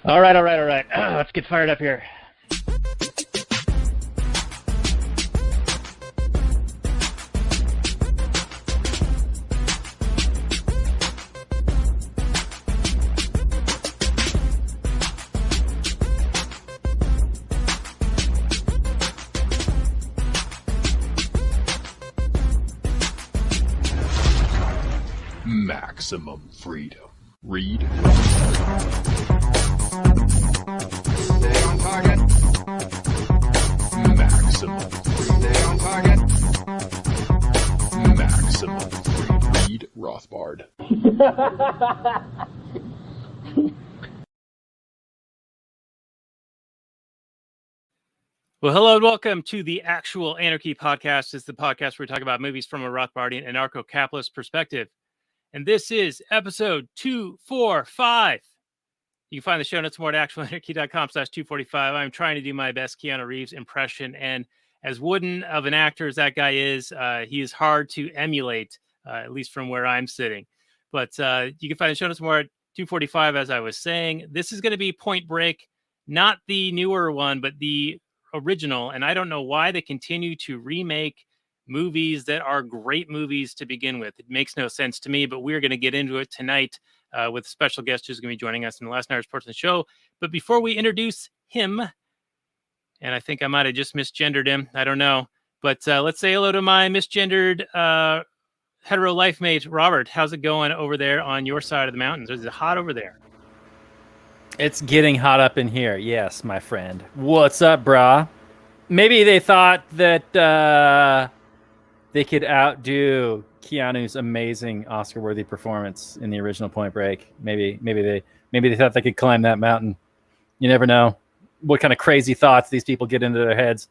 All right. Let's get fired up here. Maximum freedom. Read. Stay on target. Maximum freedom. Stay on target. Maximum freedom. Read Rothbard. Well, hello and welcome to the Actual Anarchy podcast. It's the podcast where we talk about movies from a Rothbardian and Anarcho-Capitalist perspective. And this is episode 245. You can find the show notes more at actualanarchy.com/245. I'm trying to do my best Keanu Reeves impression. And as wooden of an actor as that guy is, he is hard to emulate, at least from where I'm sitting. But you can find the show notes more at 245, as I was saying. This is going to be Point Break, not the newer one, but the original. And I don't know why they continue to remake movies that are great movies to begin with. It makes no sense to me, but we're going to get into it tonight with a special guest who's going to be joining us in the last hour's portion of the show. But before we introduce him, and I think I might have just misgendered him, I don't know, but let's say hello to my misgendered hetero life mate, Robert. How's it going over there on your side of the mountains? Is it hot over there? It's getting hot up in here. Yes, my friend. What's up, brah? Maybe they thought that they could outdo Keanu's amazing Oscar-worthy performance in the original Point Break. Maybe they thought they could climb that mountain. You never know what kind of crazy thoughts these people get into their heads.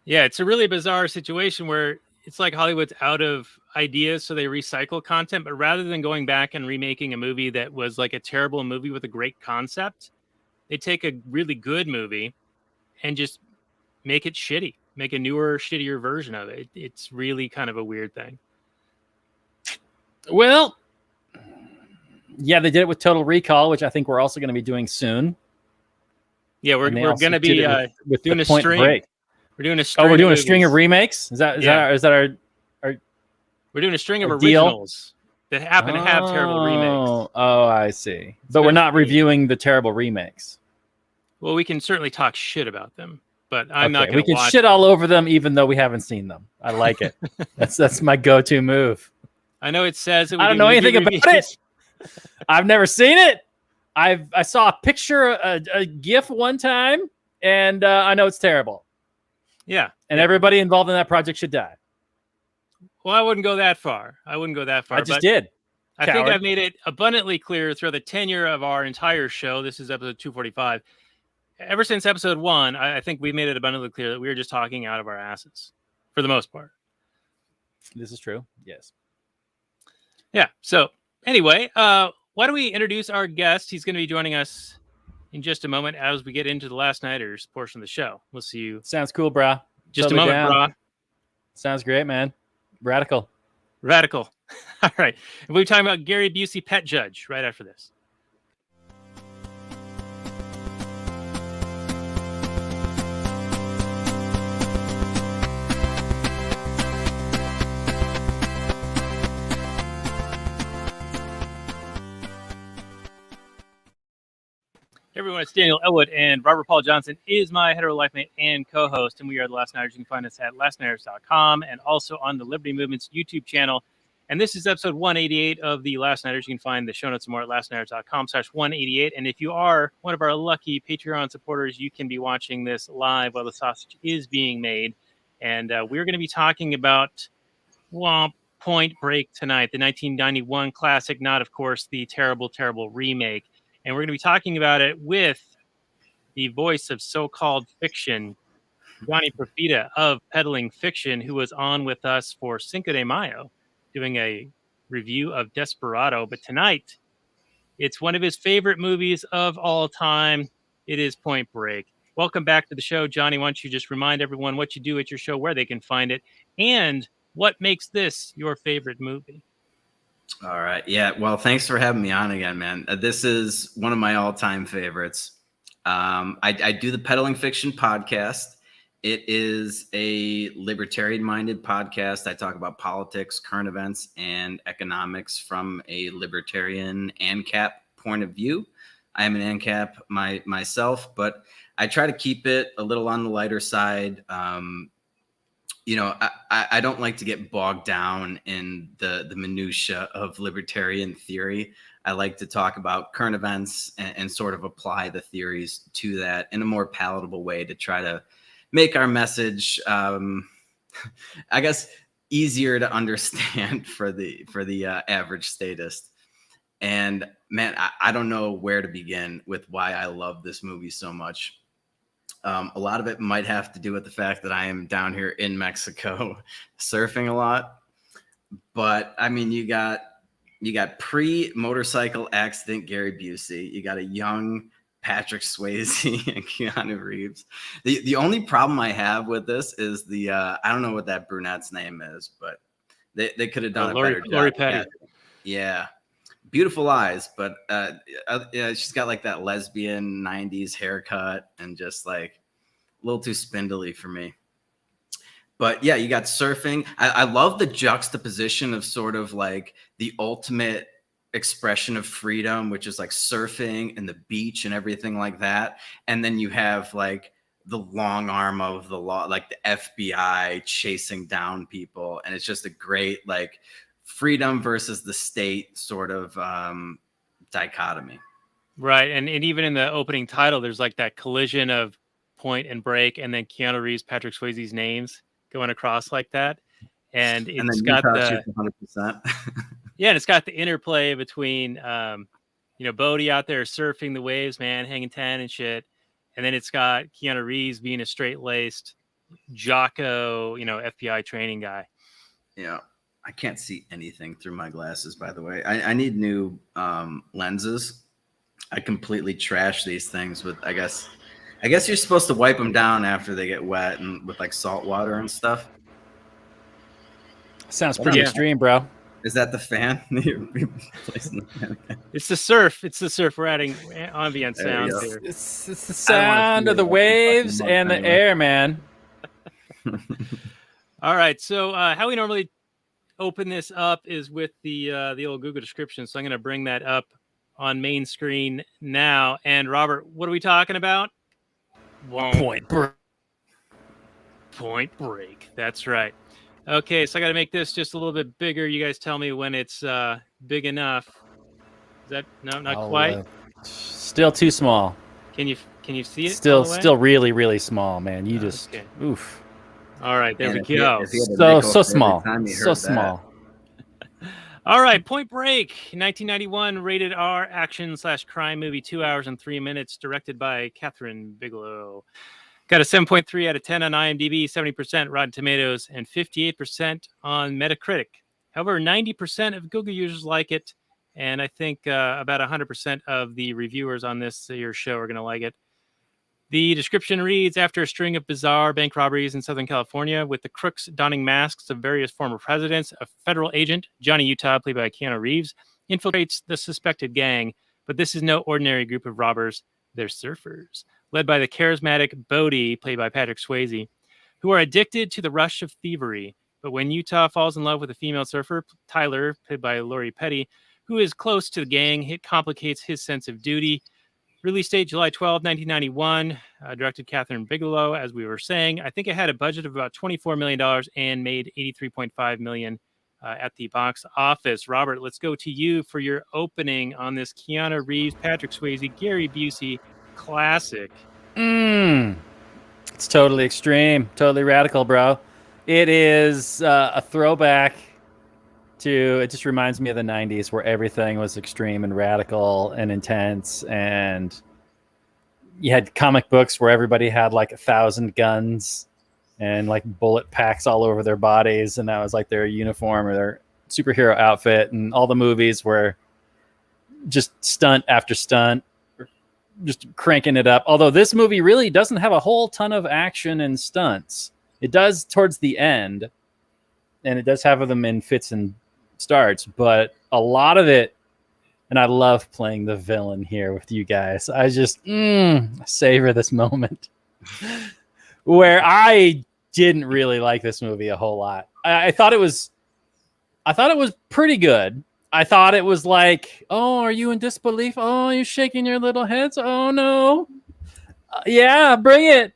Yeah, it's a really bizarre situation where it's like Hollywood's out of ideas, so they recycle content. But rather than going back and remaking a movie that was like a terrible movie with a great concept, they take a really good movie and just make it shitty. Make a newer, shittier version of it. It's really kind of a weird thing. Well, yeah, they did it with Total Recall, which I think we're also going to be doing soon. Yeah, we're going to be with doing a Point string. Break. We're doing a string. Oh, we're doing of a string of movies. remakes. Is that our? We're doing a string of a deal? originals that happen to have terrible remakes. Oh, I see. But we're not reviewing the terrible remakes. Well, we can certainly talk shit about them, but I'm not going to. We can shit all over them, even though we haven't seen them. I like it. That's my go-to move. I know it says that I don't know anything about it. I've never seen it. I saw a picture, a GIF one time, and I know it's terrible. Yeah, and everybody involved in that project should die. Well, I wouldn't go that far. I just did. I think I've made it abundantly clear throughout the tenure of our entire show. This is episode 245. Ever since episode 1, I think we made it abundantly clear that we were just talking out of our asses for the most part. This is true. Yes. Yeah. So anyway, why don't we introduce our guest? He's going to be joining us in just a moment as we get into the Last Nighters portion of the show. We'll see you. Sounds cool, brah. Just a moment, brah. Sounds great, man. Radical. All right. We'll be talking about Gary Busey, Pet Judge, right after this. Everyone, it's Daniel Elwood, and Robert Paul Johnson is my hetero life mate and co-host, and we are the Last Nighters. You can find us at lastnighters.com and also on the Liberty Movement's YouTube channel. And this is episode 188 of the Last Nighters. You can find the show notes more at lastnighters.com/188. And if you are one of our lucky Patreon supporters, you can be watching this live while the sausage is being made. And we're going to be talking about Point Break tonight, the 1991 classic, not, of course, the terrible, terrible remake. And we're going to be talking about it with the voice of so-called fiction, Johnny Profita of Peddling Fiction, who was on with us for Cinco de Mayo, doing a review of Desperado. But tonight, it's one of his favorite movies of all time. It is Point Break. Welcome back to the show, Johnny. Why don't you just remind everyone what you do at your show, where they can find it, and what makes this your favorite movie? All right. Yeah. Well, thanks for having me on again, man. This is one of my all-time favorites. I do the Peddling Fiction podcast. It is a libertarian-minded podcast. I talk about politics, current events, and economics from a libertarian ANCAP point of view. I am an ANCAP myself, but I try to keep it a little on the lighter side. I don't like to get bogged down in the minutia of libertarian theory. I like to talk about current events and sort of apply the theories to that in a more palatable way to try to make our message, I guess, easier to understand for the average statist. And man, I don't know where to begin with why I love this movie so much. A lot of it might have to do with the fact that I am down here in Mexico surfing a lot. But I mean, you got pre-motorcycle accident Gary Busey. You got a young Patrick Swayze and Keanu Reeves. The only problem I have with this is I don't know what that brunette's name is, but they could have done a better job. Lori Petty. Yeah. Beautiful eyes, but she's got like that lesbian 90s haircut and just like a little too spindly for me. But yeah, you got surfing. I love the juxtaposition of sort of like the ultimate expression of freedom, which is like surfing and the beach and everything like that. And then you have like the long arm of the law, like the FBI chasing down people. And it's just a great like freedom versus the state sort of dichotomy. Right. And even in the opening title, there's like that collision of Point and Break, and then Keanu Reeves, Patrick Swayze's names going across like that. And it's got the 100%. Yeah, and it's got the interplay between Bodie out there surfing the waves, man, hanging 10 and shit. And then it's got Keanu Reeves being a straight-laced Jocko, FBI training guy. Yeah. I can't see anything through my glasses, by the way. I need new lenses. I completely trash these things with, I guess you're supposed to wipe them down after they get wet and with like salt water and stuff. Sounds pretty extreme, bro. Is that the fan? It's the surf. It's the surf. We're adding ambient sounds here. It's the sound of the waves and the air, man. All right. So how we normally open this up is with the old Google description. So I'm going to bring that up on main screen now. And Robert, what are we talking about? Point Break. That's right. Okay, so I got to make this just a little bit bigger. You guys tell me when it's big enough. Is that not quite? Still too small. Can you see it? Still really, really small, man. You just okay. Oof. All right, there we go. So small. So small. All right, Point Break, 1991, rated R action/crime movie, 2 hours and 3 minutes, directed by Catherine Bigelow. Got a 7.3 out of 10 on IMDb, 70% Rotten Tomatoes, and 58% on Metacritic. However, 90% of Google users like it, and I think about 100% of the reviewers on this your show are going to like it. The description reads, after a string of bizarre bank robberies in Southern California with the crooks donning masks of various former presidents, a federal agent, Johnny Utah, played by Keanu Reeves, infiltrates the suspected gang. But this is no ordinary group of robbers. They're surfers, led by the charismatic Bodie, played by Patrick Swayze, who are addicted to the rush of thievery. But when Utah falls in love with a female surfer, Tyler, played by Lori Petty, who is close to the gang, it complicates his sense of duty. Release date July 12, 1991. Directed Catherine Bigelow, as we were saying. I think it had a budget of about $24 million and made $83.5 million at the box office. Robert, let's go to you for your opening on this Keanu Reeves, Patrick Swayze, Gary Busey classic. It's totally extreme, totally radical, bro. It is a throwback to, it just reminds me of the 90s where everything was extreme and radical and intense, and you had comic books where everybody had like 1,000 guns and like bullet packs all over their bodies, and that was like their uniform or their superhero outfit. And all the movies were just stunt after stunt, just cranking it up. Although this movie really doesn't have a whole ton of action and stunts. It does towards the end, and it does have them in fits and starts, but a lot of it, and I love playing the villain here with you guys. I just savor this moment where I didn't really like this movie a whole lot. I thought it was pretty good. I thought it was like, oh, are you in disbelief? Oh, you're shaking your little heads. Oh no, yeah, bring it.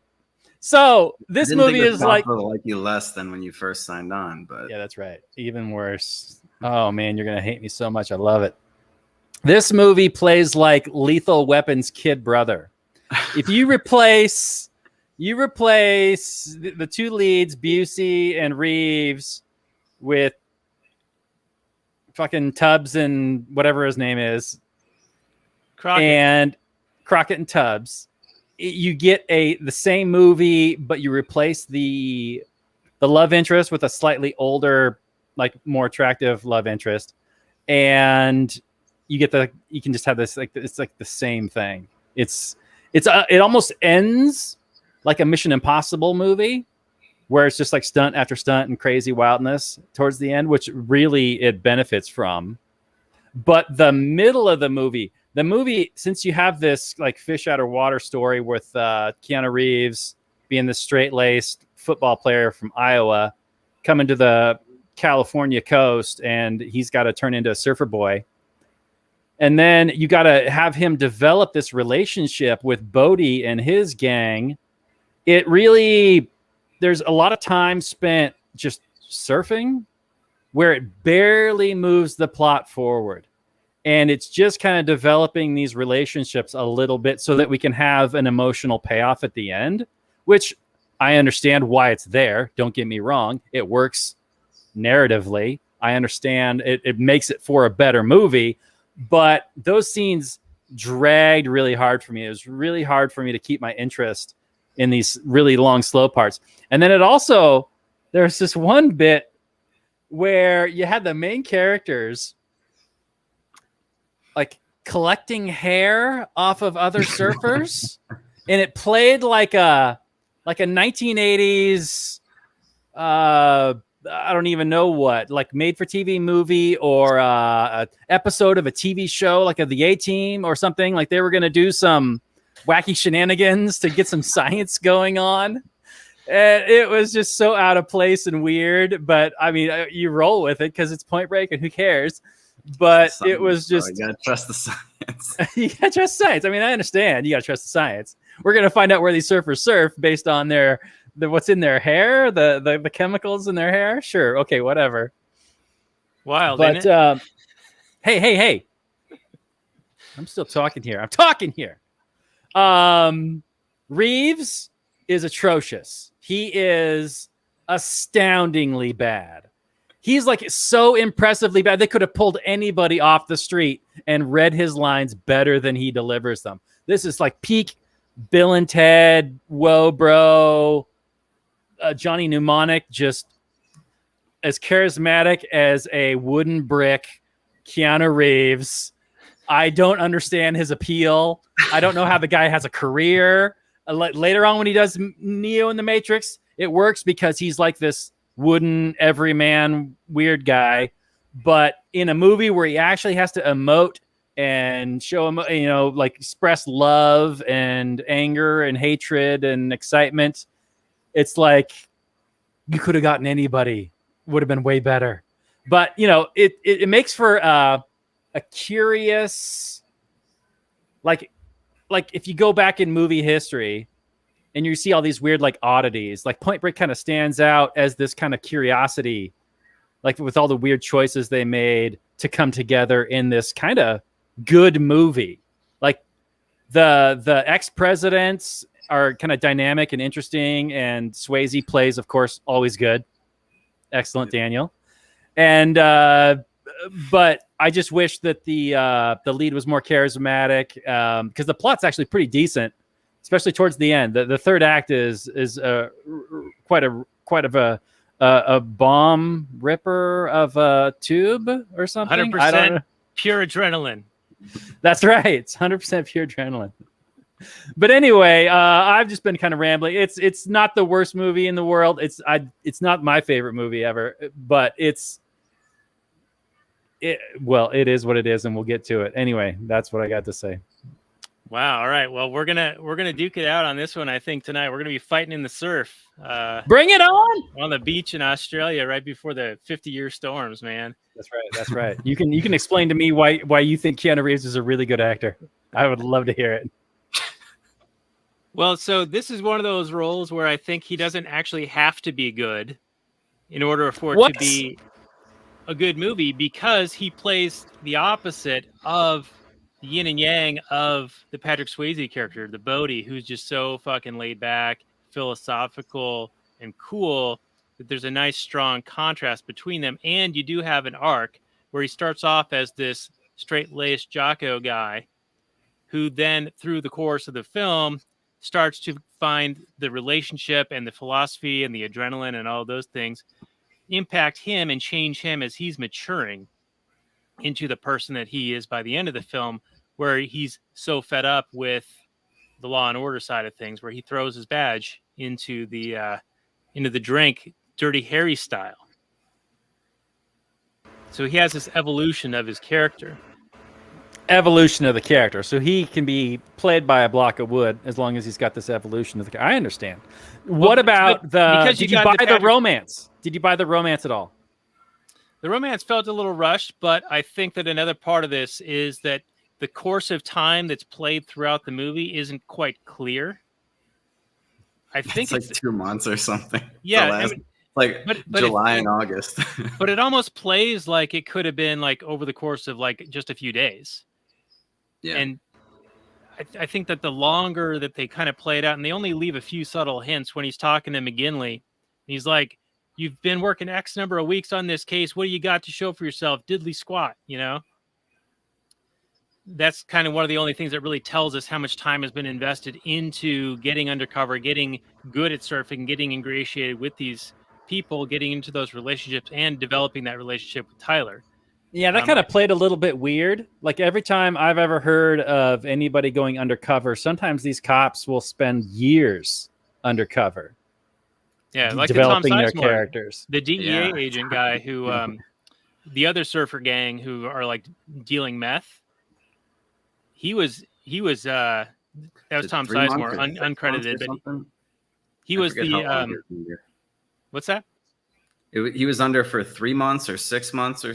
So this movie is like you less than when you first signed on, but yeah, that's right. Even worse. Oh man, you're gonna hate me so much. I love it. This movie plays like Lethal Weapon's kid brother. If you replace the two leads, Busey and Reeves, with fucking Tubbs and whatever his name is, Crockett and Tubbs, you get the same movie, but you replace the love interest with a slightly older, like more attractive love interest, and you can just have this, like, it's like the same thing. It almost ends like a Mission Impossible movie, where it's just like stunt after stunt and crazy wildness towards the end, which really it benefits from. But the middle of the movie, since you have this like fish out of water story with Keanu Reeves being the straight-laced football player from Iowa coming to the California coast, and he's got to turn into a surfer boy. And then you got to have him develop this relationship with Bodie and his gang. It really... There's a lot of time spent just surfing where it barely moves the plot forward. And it's just kind of developing these relationships a little bit so that we can have an emotional payoff at the end, which I understand why it's there. Don't get me wrong. It works narratively. I understand it makes it for a better movie, but those scenes dragged really hard for me. It was really hard for me to keep my interest in these really long, slow parts. And then there's this one bit where you had the main characters like collecting hair off of other surfers. And it played like a 1980s, I don't even know what, like made for TV movie or a episode of a TV show, like of the A-Team or something. Like they were going to do some wacky shenanigans to get some science going on. And it was just so out of place and weird, but I mean, you roll with it because it's Point Break and who cares? But it was just... You gotta trust the science. You gotta trust science. I mean, I understand. You gotta trust the science. We're gonna find out where these surfers surf based on what's in their hair, the chemicals in their hair. Sure, okay, whatever. Wild, but isn't it? Hey! I'm still talking here. Reeves is atrocious. He is astoundingly bad. He's like so impressively bad. They could have pulled anybody off the street and read his lines better than he delivers them. This is like peak Bill and Ted, whoa, bro, Johnny Mnemonic, just as charismatic as a wooden brick, Keanu Reeves. I don't understand his appeal. I don't know how the guy has a career. Later on when he does Neo in the Matrix, it works because he's like this wooden everyman weird guy. But in a movie where he actually has to emote and show him, like express love and anger and hatred and excitement, it's like you could have gotten anybody, would have been way better. But it makes for a curious, like if you go back in movie history and you see all these weird like oddities, like Point Break kind of stands out as this kind of curiosity, like with all the weird choices they made to come together in this kind of good movie. Like the ex-presidents are kind of dynamic and interesting, and Swayze plays, of course, always good. Excellent, Daniel. And but I just wish that the lead was more charismatic, because the plot's actually pretty decent, especially towards the end. The third act is quite of a bomb ripper of a tube or something. 100% pure adrenaline. That's right. It's 100% pure adrenaline. But anyway, I've just been kind of rambling. It's not the worst movie in the world. It's not my favorite movie ever, but it's Well, it is what it is, and we'll get to it. Anyway, that's what I got to say. Wow. All right. Well, we're gonna duke it out on this one. I think tonight we're gonna be fighting in the surf. Bring it on! On the beach in Australia, right before the 50-year storms, man. That's right. That's right. You can explain to me why you think Keanu Reeves is a really good actor. I would love to hear it. Well, so this is one of those roles where I think he doesn't actually have to be good in order for it to be a good movie, because he plays the opposite of the yin and yang of the Patrick Swayze character, the Bodhi, who's just so fucking laid back, philosophical, and cool that there's a nice strong contrast between them. And you do have an arc where he starts off as this straight-laced Jocko guy who then, through the course of the film, starts to find the relationship and the philosophy and the adrenaline and all those things impact him and change him as he's maturing into the person that he is by the end of the film, where he's so fed up with the law and order side of things, where he throws his badge into the drink, Dirty Harry style. So he has this evolution of his character. Evolution of the character. So he can be played by a block of wood as long as he's got this evolution of the character. I understand. What about did you buy the romance? Did you buy the romance at all? The romance felt a little rushed, but I think that another part of this is that the course of time that's played throughout the movie isn't quite clear. I think it's like 2 months or something. Yeah, but July and August. But it almost plays like it could have been like over the course of like just a few days. Yeah. And I think that the longer that they kind of play it out, and they only leave a few subtle hints when he's talking to McGinley, he's like, "You've been working X number of weeks on this case. What do you got to show for yourself? Diddly squat," you know? That's kind of one of the only things that really tells us how much time has been invested into getting undercover, getting good at surfing, getting ingratiated with these people, getting into those relationships, and developing that relationship with Tyler. Yeah, that kind of played a little bit weird. Like every time I've ever heard of anybody going undercover, sometimes these cops will spend years undercover. Yeah, like developing the their characters. The DEA agent guy who, the other surfer gang who are like dealing meth. He was that was Tom Sizemore, uncredited, but he was the what's that? He was under for 3 months or 6 months or.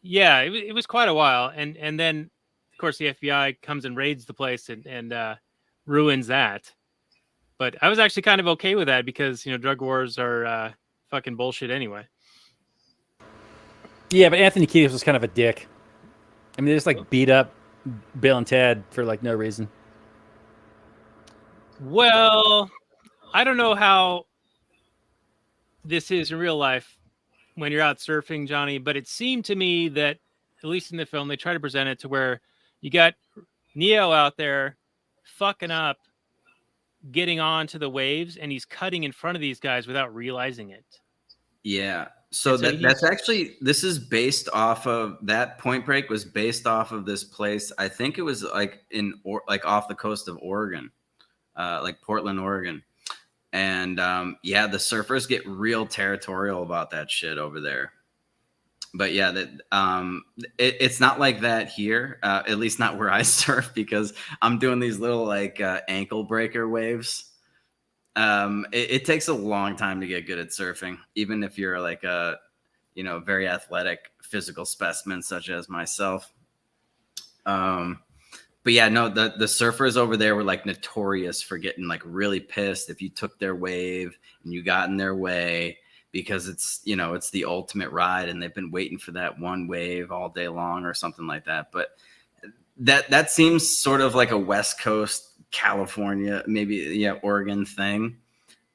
Yeah, it was quite a while, and then of course the FBI comes and raids the place and ruins that. But I was actually kind of okay with that because drug wars are fucking bullshit anyway. Yeah, but Anthony Kiedis was kind of a dick. I mean, they just like beat up Bill and Ted for like no reason. Well, I don't know how this is in real life when you're out surfing, Johnny, but it seemed to me that, at least in the film, they try to present it to where you got Neo out there fucking up, getting onto the waves, and he's cutting in front of these guys without realizing it. Yeah. So that's actually, this is based off of, that Point Break was based off of this place. I think it was like off the coast of Oregon, like Portland, Oregon. And yeah, the surfers get real territorial about that shit over there. But yeah, it's not like that here, at least not where I surf, because I'm doing these little like ankle breaker waves. It takes a long time to get good at surfing, even if you're like a very athletic physical specimen such as myself. But yeah, no, the surfers over there were like notorious for getting like really pissed if you took their wave and you got in their way, because it's the ultimate ride and they've been waiting for that one wave all day long or something like that. But that seems sort of like a West Coast California, maybe Oregon thing.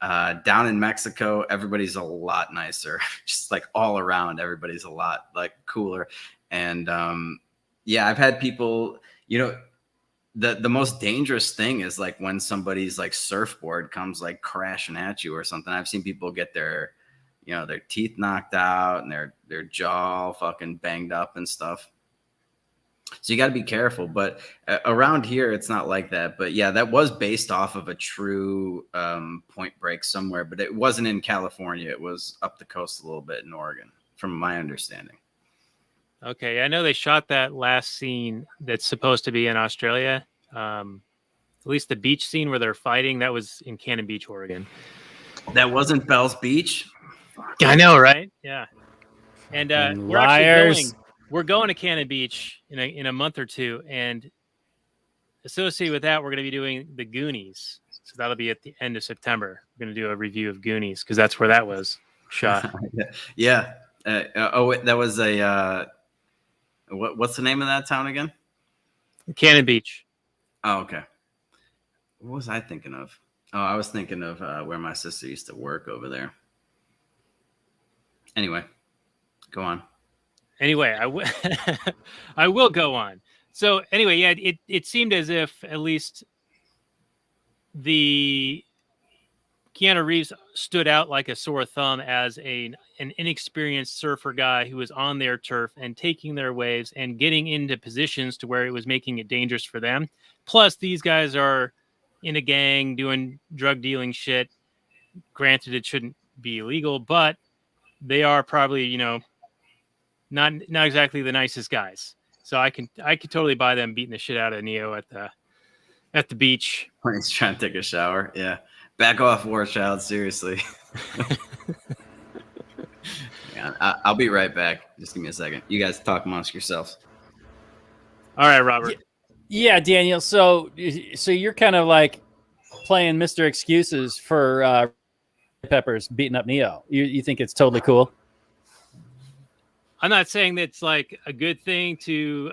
Down in Mexico, everybody's a lot nicer. Just like all around, everybody's a lot like cooler. And yeah, I've had people, the most dangerous thing is like when somebody's like surfboard comes like crashing at you or something. I've seen people get their teeth knocked out and their jaw fucking banged up and stuff. So you got to be careful. But around here, it's not like that. But yeah, that was based off of a true Point Break somewhere, but it wasn't in California. It was up the coast a little bit in Oregon, from my understanding. Okay, I know they shot that last scene that's supposed to be in Australia. At least the beach scene where they're fighting, that was in Cannon Beach, Oregon. That wasn't Bell's Beach. I know, right? Yeah. And Fucking we're actually liars. going to Cannon Beach in a month or two, and associated with that, we're going to be doing the Goonies. So that'll be at the end of September. We're going to do a review of Goonies because that's where that was shot. Yeah. Wait, that was a what's the name of that town again? Cannon Beach. Oh, okay. What was I thinking of? Oh, I was thinking of where my sister used to work over there. Anyway, go on. Anyway, I will go on. So anyway, yeah, it seemed as if at least the Keanu Reeves stood out like a sore thumb as an inexperienced surfer guy who was on their turf and taking their waves and getting into positions to where it was making it dangerous for them. Plus, these guys are in a gang doing drug dealing shit. Granted, it shouldn't be illegal, but they are probably, you know, not exactly the nicest guys. So I could totally buy them beating the shit out of Neo at the beach. When he's trying to take a shower. Yeah. Back off, War Child. Seriously. Yeah, I'll be right back. Just give me a second. You guys talk amongst yourselves. All right, Robert. Yeah, Daniel. So you're kind of like playing Mr. Excuses for Peppers beating up Neo. You think it's totally cool? I'm not saying that it's like a good thing to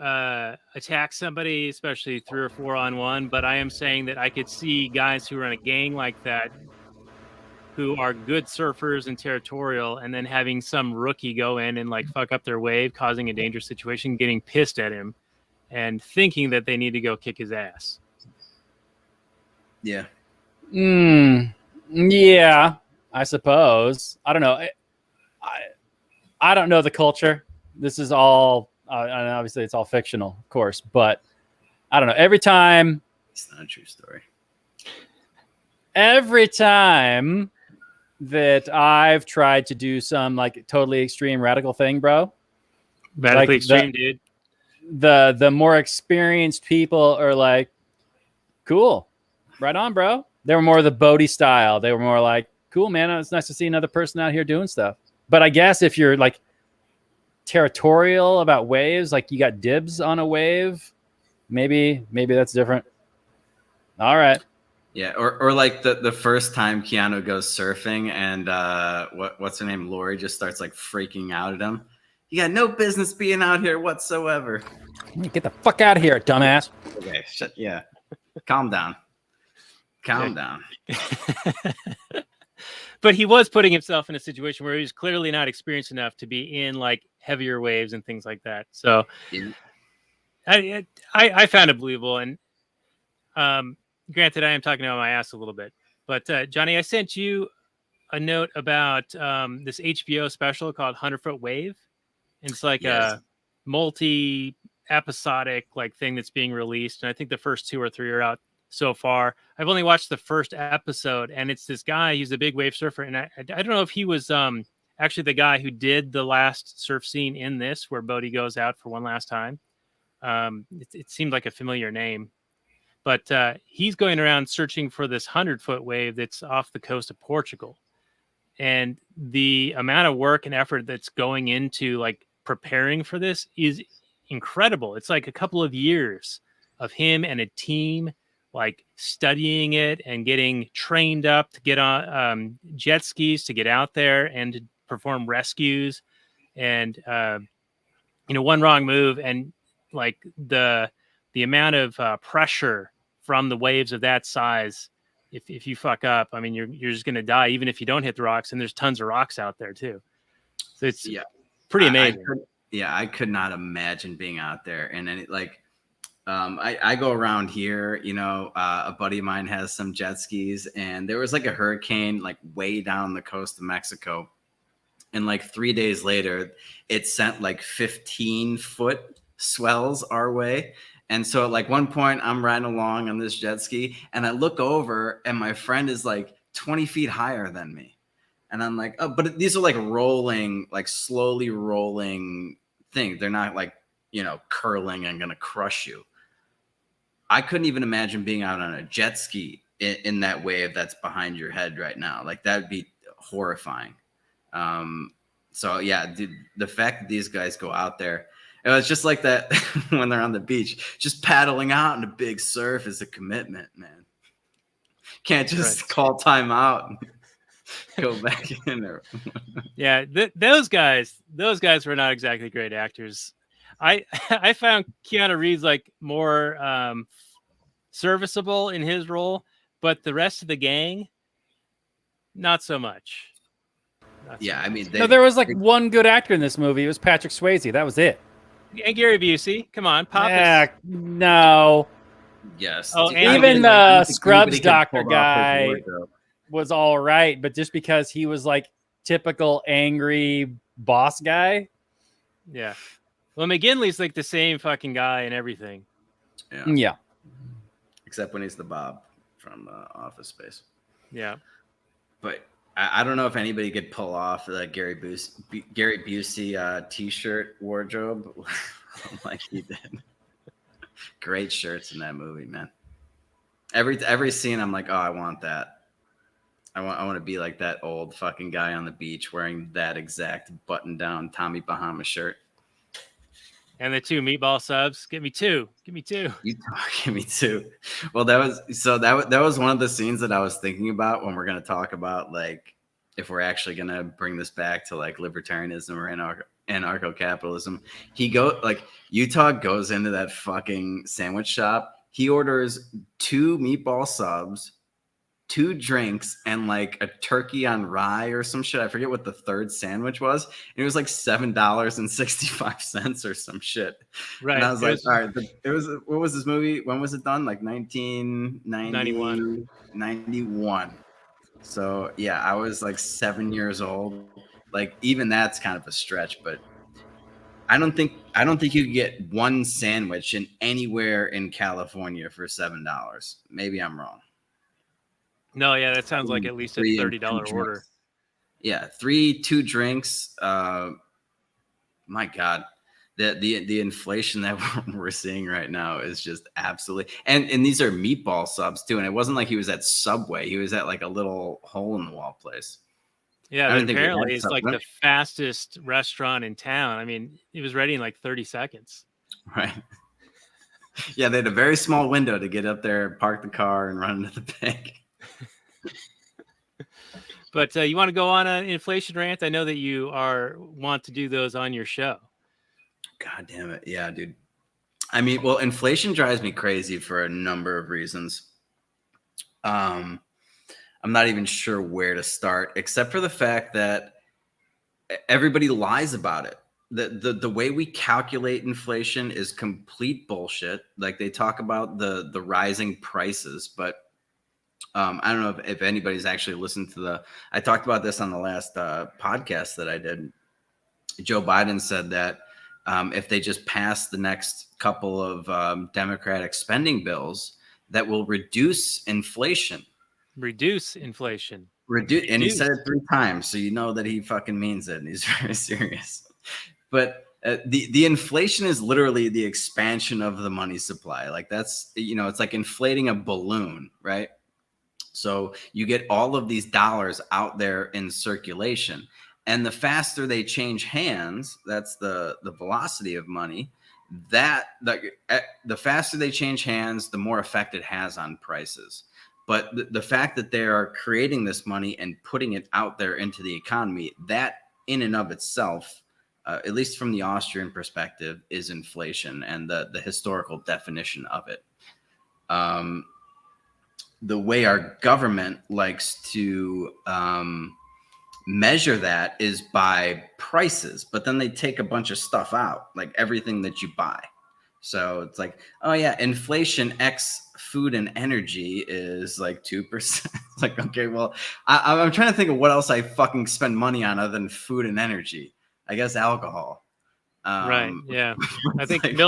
attack somebody, especially 3 or 4 on 1, but I am saying that I could see guys who are in a gang like that, who are good surfers and territorial, and then having some rookie go in and like fuck up their wave, causing a dangerous situation, getting pissed at him, and thinking that they need to go kick his ass. Yeah. Yeah, I suppose. I don't know. I don't know the culture. This is all, and obviously it's all fictional, of course, but I don't know. Every time It's not a true story. that I've tried to do some like totally extreme radical thing, bro, Radically Like extreme, dude. the more experienced people are like, cool, right on, bro. They were more the Bodhi style. They were more like, cool, man. It's nice to see another person out here doing stuff. But I guess if you're like territorial about waves, like you got dibs on a wave, maybe that's different. All right. Yeah, or like the first time Keanu goes surfing and what's her name, Lori, just starts like freaking out at him. You got no business being out here whatsoever. Get the fuck out of here, dumbass. Okay, yeah. Calm down. Calm down. But he was putting himself in a situation where he was clearly not experienced enough to be in like heavier waves and things like that. So Yeah. I found it believable. And granted, I am talking out my ass a little bit. But Johnny, I sent you a note about this HBO special called 100-Foot Wave. It's like a multi-episodic like thing that's being released. And I think the first 2 or 3 are out so far. I've only watched the first episode, and it's this guy. He's a big wave surfer, and I don't know if he was actually the guy who did the last surf scene in this, where Bodhi goes out for one last time. It seemed like a familiar name, but he's going around searching for this 100-foot wave that's off the coast of Portugal, and the amount of work and effort that's going into like preparing for this is incredible. It's like a couple of years of him and a team like studying it and getting trained up to get on jet skis to get out there and to perform rescues. And one wrong move and like the amount of pressure from the waves of that size, if you fuck up, I mean you're just gonna die even if you don't hit the rocks, and there's tons of rocks out there too. So it's pretty amazing. I could not imagine being out there. And then I go around here, a buddy of mine has some jet skis, and there was like a hurricane like way down the coast of Mexico. And like 3 days later, it sent like 15-foot swells our way. And so at like one point I'm riding along on this jet ski, and I look over and my friend is like 20 feet higher than me. And I'm like, oh, but these are like rolling, like slowly rolling thing. They're not like, curling and gonna crush you. I couldn't even imagine being out on a jet ski in that wave that's behind your head right now. Like that'd be horrifying. So yeah, dude, the fact that these guys go out there, it was just like that when they're on the beach, just paddling out in a big surf is a commitment, man. Can't just call time out and go back in there. Yeah, those guys were not exactly great actors. I found Keanu Reeves like more serviceable in his role, but the rest of the gang, not so much. Yeah, I mean, No, there was like one good actor in this movie. It was Patrick Swayze. That was it. And Gary Busey, come on, Pop. No. Yes. Oh, Dude, and even I don't think Scrubs anybody could doctor pull off his guy wardrobe. was all right, but just because he was like typical angry boss guy. Yeah. Well, McGinley's like the same fucking guy and everything. Yeah. Except when he's the Bob from Office Space. Yeah. But I don't know if anybody could pull off the Gary Busey t-shirt wardrobe like he did. Great shirts in that movie, man. Every scene, I'm like, oh, I want that. I want to be like that old fucking guy on the beach wearing that exact button-down Tommy Bahama shirt. And the 2 meatball subs. Give me 2. Give me 2. Give me 2. Well, that was one of the scenes that I was thinking about when we're going to talk about like if we're actually going to bring this back to like libertarianism or anarcho-capitalism. Utah goes into that fucking sandwich shop. He orders 2 meatball subs, 2 drinks, and like a turkey on rye or some shit. I forget what the third sandwich was. And it was like $7.65 or some shit. Right. And I was like, all right, what was this movie? When was it done? Like 1991. 91. So yeah, I was like 7 years old. Like even that's kind of a stretch, but I don't think you could get one sandwich in anywhere in California for $7. Maybe I'm wrong. No, yeah, that sounds like at least a $30 order. Yeah, 2 drinks. My God, the inflation that we're seeing right now is just absolutely. And these are meatball subs too. And it wasn't like he was at Subway. He was at like a little hole in the wall place. Yeah, but apparently it's like the fastest restaurant in town. I mean, it was ready in like 30 seconds. Right. Yeah, they had a very small window to get up there, park the car, and run into the bank. But you want to go on an inflation rant? I know that you want to do those on your show. God damn it. Yeah, dude. I mean, well, inflation drives me crazy for a number of reasons. I'm not even sure where to start, except for the fact that everybody lies about it. The way we calculate inflation is complete bullshit. Like they talk about the rising prices, but I don't know if anybody's actually listened to I talked about this on the last podcast that I did. Joe Biden said that if they just pass the next couple of Democratic spending bills, that will reduce inflation. Reduce inflation. And he said it 3 times, so you know that he fucking means it, and he's very serious. But the inflation is literally the expansion of the money supply. Like that's, it's like inflating a balloon, right? So you get all of these dollars out there in circulation, and the faster they change hands, that's the velocity of money. The faster they change hands, the more effect it has on prices. But the fact that they are creating this money and putting it out there into the economy, that in and of itself, at least from the Austrian perspective, is inflation and the historical definition of it. The way our government likes to measure that is by prices, but then they take a bunch of stuff out, like everything that you buy. So it's like, oh yeah, inflation X food and energy is like 2%. It's like, okay, well, I'm trying to think of what else I fucking spend money on other than food and energy. I guess alcohol. Right. Yeah. I think like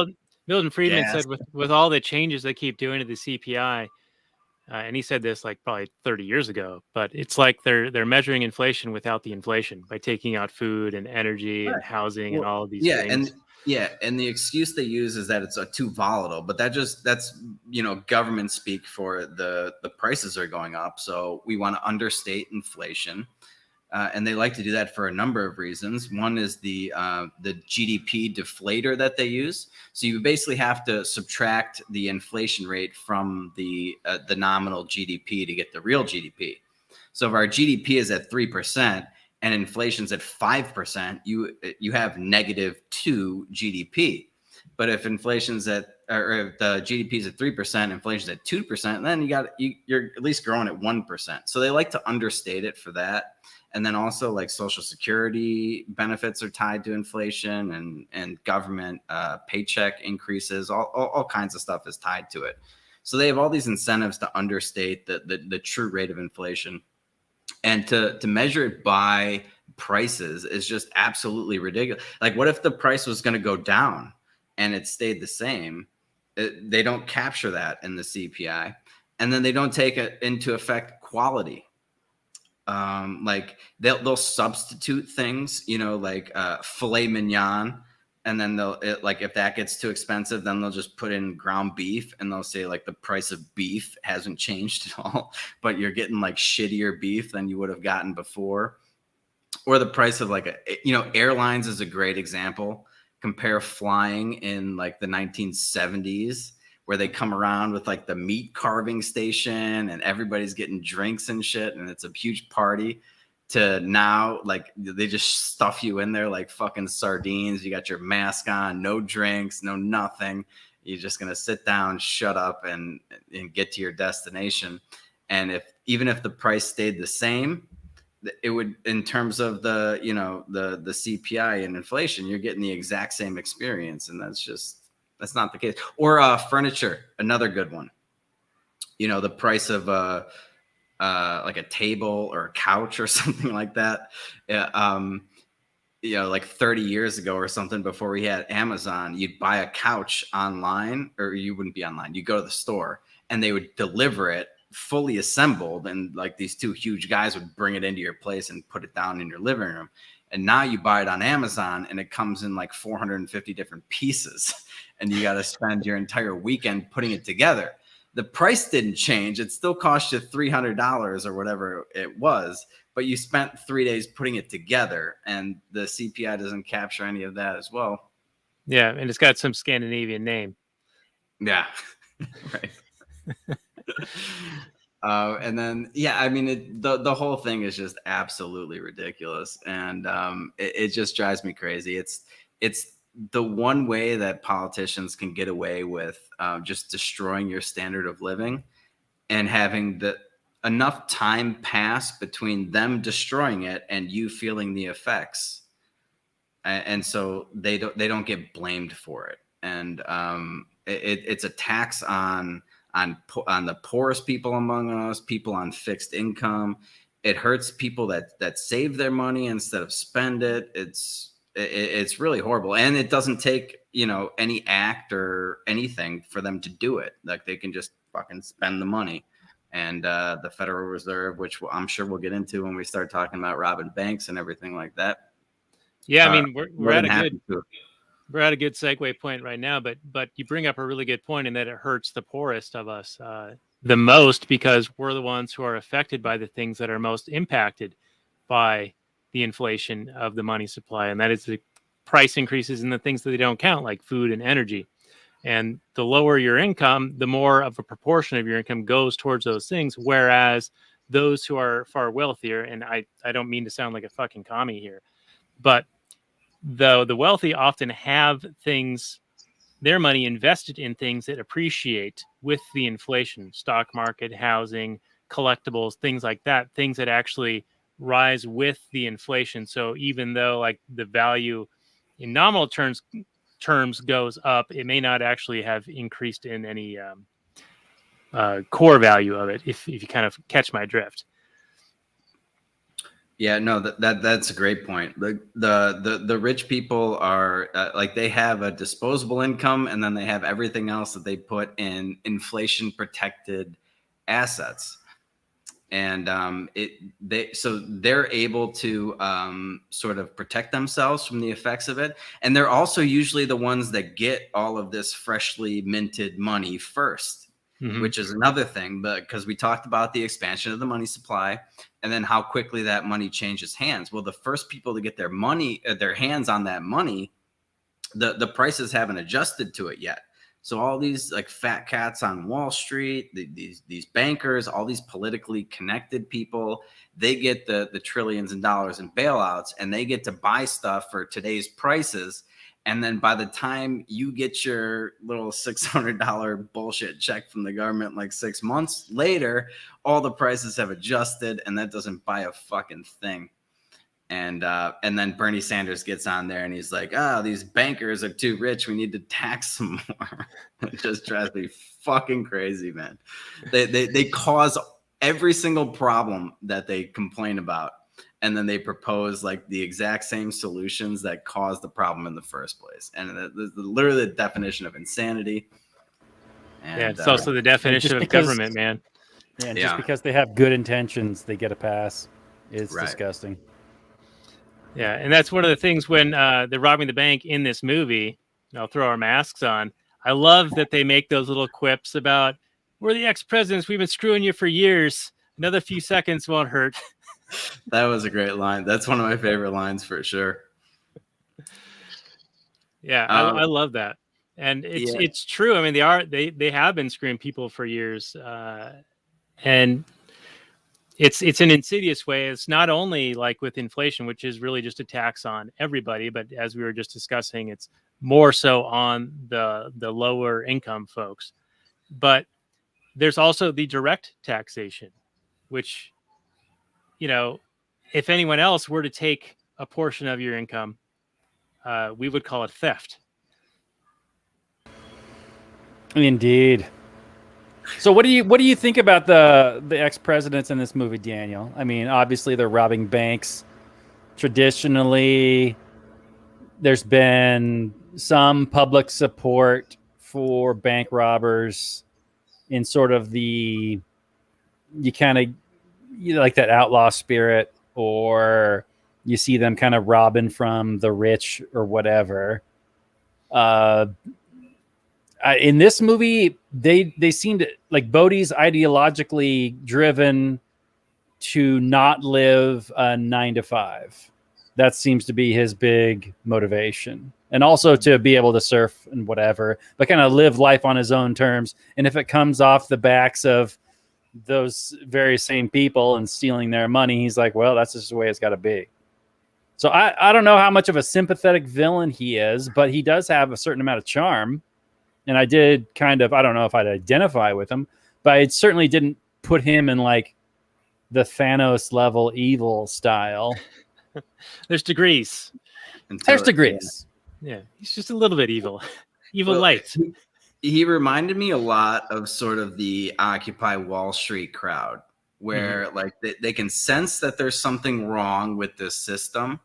Milton Friedman gas. said with all the changes they keep doing to the CPI, and he said this like probably 30 years ago, but it's like they're measuring inflation without the inflation by taking out food and energy and housing and all of these things. Yeah, and the excuse they use is that it's too volatile, but that's government speak for the prices are going up, so we want to understate inflation, and they like to do that for a number of reasons. One is the GDP deflator that they use. So you basically have to subtract the inflation rate from the nominal GDP to get the real GDP. So if our GDP is at 3%. And inflation's at 5%, you have -2 GDP. But if inflation's or if the GDP is at 3%, inflation's at 2%, then you're at least growing at 1%. So they like to understate it for that. And then also like Social Security benefits are tied to inflation, and government paycheck increases, all kinds of stuff is tied to it. So they have all these incentives to understate the true rate of inflation. And to measure it by prices is just absolutely ridiculous. Like, what if the price was going to go down and it stayed the same? They don't capture that in the CPI. And then they don't take into effect quality. Like they'll substitute things, like filet mignon. And then like if that gets too expensive, then they'll just put in ground beef, and they'll say like the price of beef hasn't changed at all, but you're getting like shittier beef than you would have gotten before. Or the price of like airlines is a great example. Compare flying in like the 1970s, where they come around with like the meat carving station and everybody's getting drinks and shit, and it's a huge party, to now, like, they just stuff you in there like fucking sardines. You got your mask on, no drinks, no nothing. You're just going to sit down, shut up, and get to your destination. And even if the price stayed the same, it would, in terms of the CPI and inflation, you're getting the exact same experience. And that's not the case. Or furniture, another good one. The price of like a table or a couch or something like that. Like 30 years ago or something, before we had Amazon, you'd buy a couch online, or you wouldn't be online. You go to the store and they would deliver it fully assembled. And like these two huge guys would bring it into your place and put it down in your living room. And now you buy it on Amazon and it comes in like 450 different pieces, and you got to spend your entire weekend putting it together. The price didn't change. It still cost you $300 or whatever it was, but you spent 3 days putting it together, and the CPI doesn't capture any of that as well. Yeah, and it's got some Scandinavian name. Yeah, right. And then, I mean, the whole thing is just absolutely ridiculous, and it just drives me crazy. It's the one way that politicians can get away with just destroying your standard of living, and having enough time pass between them destroying it and you feeling the effects, and so they don't get blamed for it. And it's a tax on the poorest people among us, people on fixed income. It hurts people that save their money instead of spend it. It's really horrible, and it doesn't take any act or anything for them to do it. Like, they can just fucking spend the money. And the Federal Reserve, which I'm sure we'll get into when we start talking about robbing banks and everything like that. Yeah, I mean, we're at a good segue point right now, but you bring up a really good point in that it hurts the poorest of us the most, because we're the ones who are affected by the things that are most impacted by the inflation of the money supply, and that is the price increases in the things that they don't count, like food and energy. And the lower your income, the more of a proportion of your income goes towards those things, whereas those who are far wealthier, and I don't mean to sound like a fucking commie here, but the wealthy often have their money invested in things that appreciate with the inflation: stock market, housing, collectibles, things like that, things that actually rise with the inflation. So even though like the value in nominal terms goes up, it may not actually have increased in any core value of it, if you kind of catch my drift. Yeah, no, that's a great point. The rich people are like, they have a disposable income, and then they have everything else that they put in inflation protected assets. and they're able to sort of protect themselves from the effects of it, and they're also usually the ones that get all of this freshly minted money first, which is another thing, but because we talked about the expansion of the money supply and then how quickly that money changes hands. Well, the first people to get their hands on that money, the prices haven't adjusted to it yet. So all these like fat cats on Wall Street, these bankers, all these politically connected people, they get the trillions of dollars in bailouts, and they get to buy stuff for today's prices. And then by the time you get your little $600 bullshit check from the government like 6 months later, all the prices have adjusted, and that doesn't buy a fucking thing. And then Bernie Sanders gets on there and he's like, "Oh, these bankers are too rich. We need to tax them more." It just drives me fucking crazy, man. They cause every single problem that they complain about, and then they propose like the exact same solutions that caused the problem in the first place. And that's literally the definition of insanity. And, it's also the definition of government, man. Yeah, and just because they have good intentions, they get a pass. It's disgusting. Yeah, and that's one of the things when they're robbing the bank in this movie. I'll throw our masks on. I love that they make those little quips about, "We're the ex-presidents. We've been screwing you for years. Another few seconds won't hurt." That was a great line. That's one of my favorite lines for sure. Yeah, I love that, and it's true. I mean, they have been screwing people for years, and it's an insidious way. It's not only like with inflation, which is really just a tax on everybody, but as we were just discussing, it's more so on the lower income folks. But there's also the direct taxation, which, if anyone else were to take a portion of your income, we would call it theft. Indeed. So what do you think about the ex-presidents in this movie, Daniel? I mean, obviously they're robbing banks. Traditionally, there's been some public support for bank robbers in sort of you like that outlaw spirit, or you see them kind of robbing from the rich or whatever. In this movie, they seemed like Bodhi's ideologically driven to not live a 9-to-5. That seems to be his big motivation, and also to be able to surf and whatever, but kind of live life on his own terms. And if it comes off the backs of those very same people and stealing their money, he's like, well, that's just the way it's got to be. So I don't know how much of a sympathetic villain he is, but he does have a certain amount of charm. And I did kind of, I don't know if I'd identify with him, but I certainly didn't put him in like the Thanos level evil style. There's degrees. There's degrees. Yeah, he's just a little bit evil. Evil light. He reminded me a lot of sort of the Occupy Wall Street crowd, where like they can sense that there's something wrong with this system,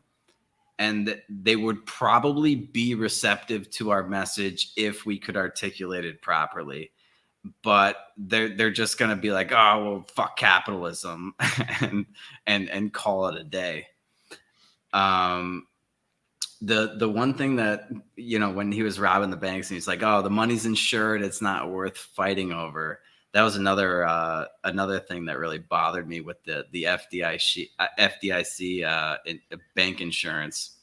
and they would probably be receptive to our message if we could articulate it properly. But they're just going to be like, "Oh, well, fuck capitalism," and call it a day. The one thing that, when he was robbing the banks and he's like, "Oh, the money's insured, it's not worth fighting over." That was another thing that really bothered me with the FDIC bank insurance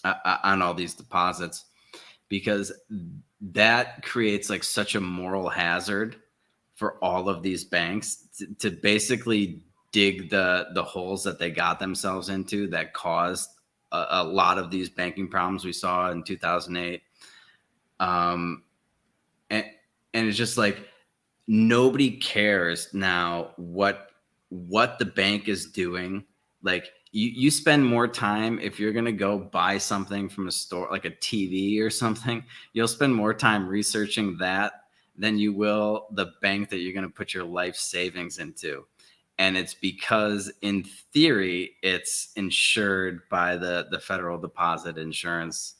on all these deposits, because that creates like such a moral hazard for all of these banks to basically dig the holes that they got themselves into that caused a lot of these banking problems we saw in 2008. And it's just like, nobody cares now what the bank is doing. Like you spend more time, if you're going to go buy something from a store, like a TV or something, you'll spend more time researching that than you will the bank that you're going to put your life savings into. And it's because in theory, it's insured by the Federal Deposit Insurance,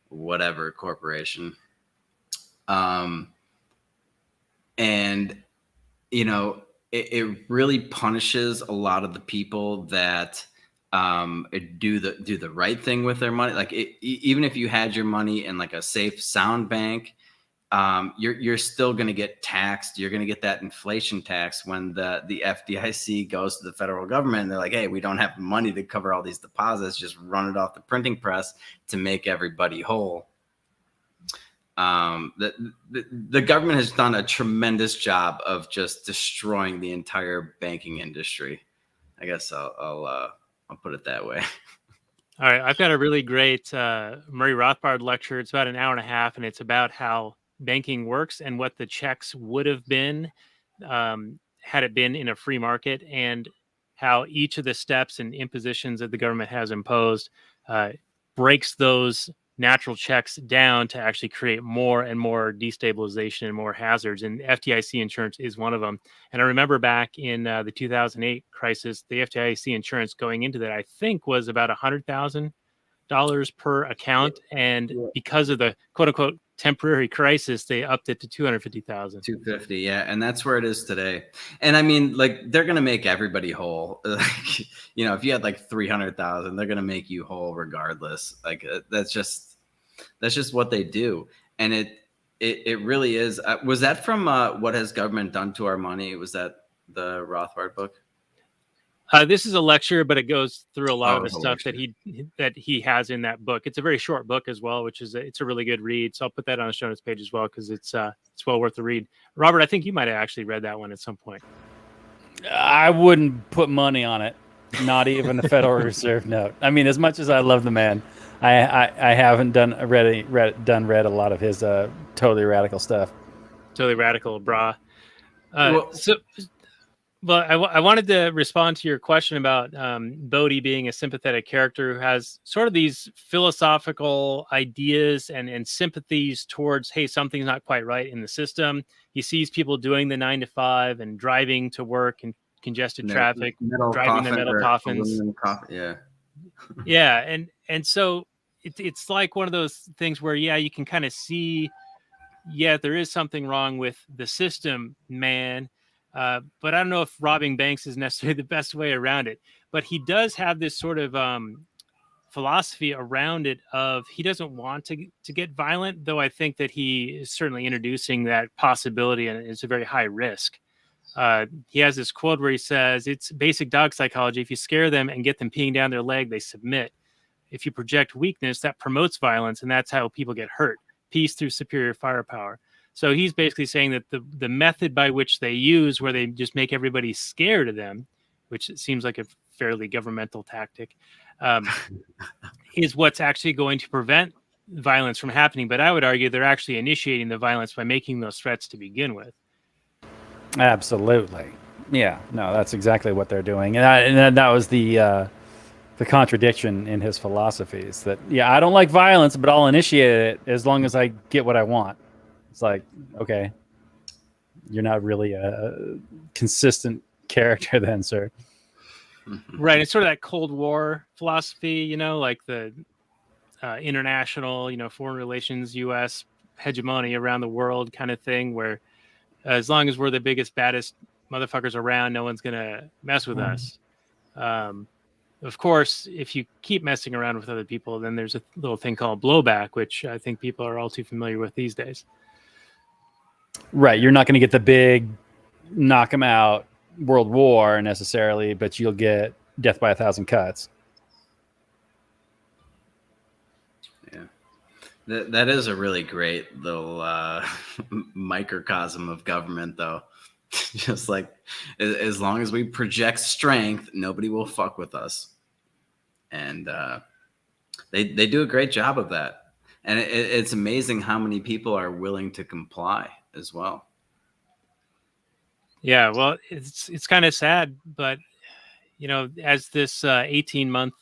whatever corporation. And, it really punishes a lot of the people that do the right thing with their money. Like even if you had your money in like a safe, sound bank, you're still going to get taxed. You're going to get that inflation tax when the FDIC goes to the federal government and they're like, hey, we don't have money to cover all these deposits. Just run it off the printing press to make everybody whole. The government has done a tremendous job of just destroying the entire banking industry. I guess I'll put it that way. All right, I've got a really great Murray Rothbard lecture. It's about an hour and a half, and it's about how banking works and what the checks would have been had it been in a free market, and how each of the steps and impositions that the government has imposed breaks those natural checks down to actually create more and more destabilization and more hazards. And FDIC insurance is one of them. And I remember back in the 2008 crisis, the FDIC insurance going into that, I think, was about $100,000 per account. And because of the quote unquote temporary crisis, they upped it to 250,000. 250, yeah, and that's where it is today. And I mean, like, they're gonna make everybody whole. Like, you know, if you had like 300,000, they're gonna make you whole regardless. Like, that's just what they do. And it really is. Was that from What Has Government Done to Our Money? Was that the Rothbard book? This is a lecture, but it goes through a lot of the stuff lecture that he has in that book. It's a very short book as well, which is it's a really good read. So I'll put that on the show notes page as well because it's well worth the read. Robert, I think you might have actually read that one at some point. I wouldn't put money on it, not even the Federal Reserve note. I mean, as much as I love the man, I haven't read a lot of his totally radical stuff. Totally radical, brah. Well, I wanted to respond to your question about Bodhi being a sympathetic character who has sort of these philosophical ideas and sympathies towards, hey, something's not quite right in the system. He sees people doing the 9 to 5 and driving to work in congested traffic, driving the metal coffins. Yeah, and so it's like one of those things where, yeah, you can kind of see, yeah, there is something wrong with the system, man. But I don't know if robbing banks is necessarily the best way around it. But he does have this sort of philosophy around it of he doesn't want to get violent, though I think that he is certainly introducing that possibility, and it's a very high risk. He has this quote where he says, it's basic dog psychology. If you scare them and get them peeing down their leg, they submit. If you project weakness, that promotes violence, and that's how people get hurt. Peace through superior firepower. So he's basically saying that the method by which they use, where they just make everybody scared of them, which seems like a fairly governmental tactic, is what's actually going to prevent violence from happening. But I would argue they're actually initiating the violence by making those threats to begin with. Absolutely. Yeah, no, that's exactly what they're doing. And that was the contradiction in his philosophies that, yeah, I don't like violence, but I'll initiate it as long as I get what I want. It's like, okay, you're not really a consistent character then, sir. Right. It's sort of that Cold War philosophy, you know, like the international, you know, foreign relations, U.S. hegemony around the world kind of thing, where as long as we're the biggest, baddest motherfuckers around, no one's going to mess with us. Of course, if you keep messing around with other people, then there's a little thing called blowback, which I think people are all too familiar with these days. Right. You're not going to get the big knock 'em out world war necessarily, but you'll get death by 1,000 cuts. Yeah. That is a really great little microcosm of government, though. Just like, as long as we project strength, nobody will fuck with us. And they do a great job of that. And it's amazing how many people are willing to comply as well. Yeah, well, it's kind of sad, but you know, as this 18-month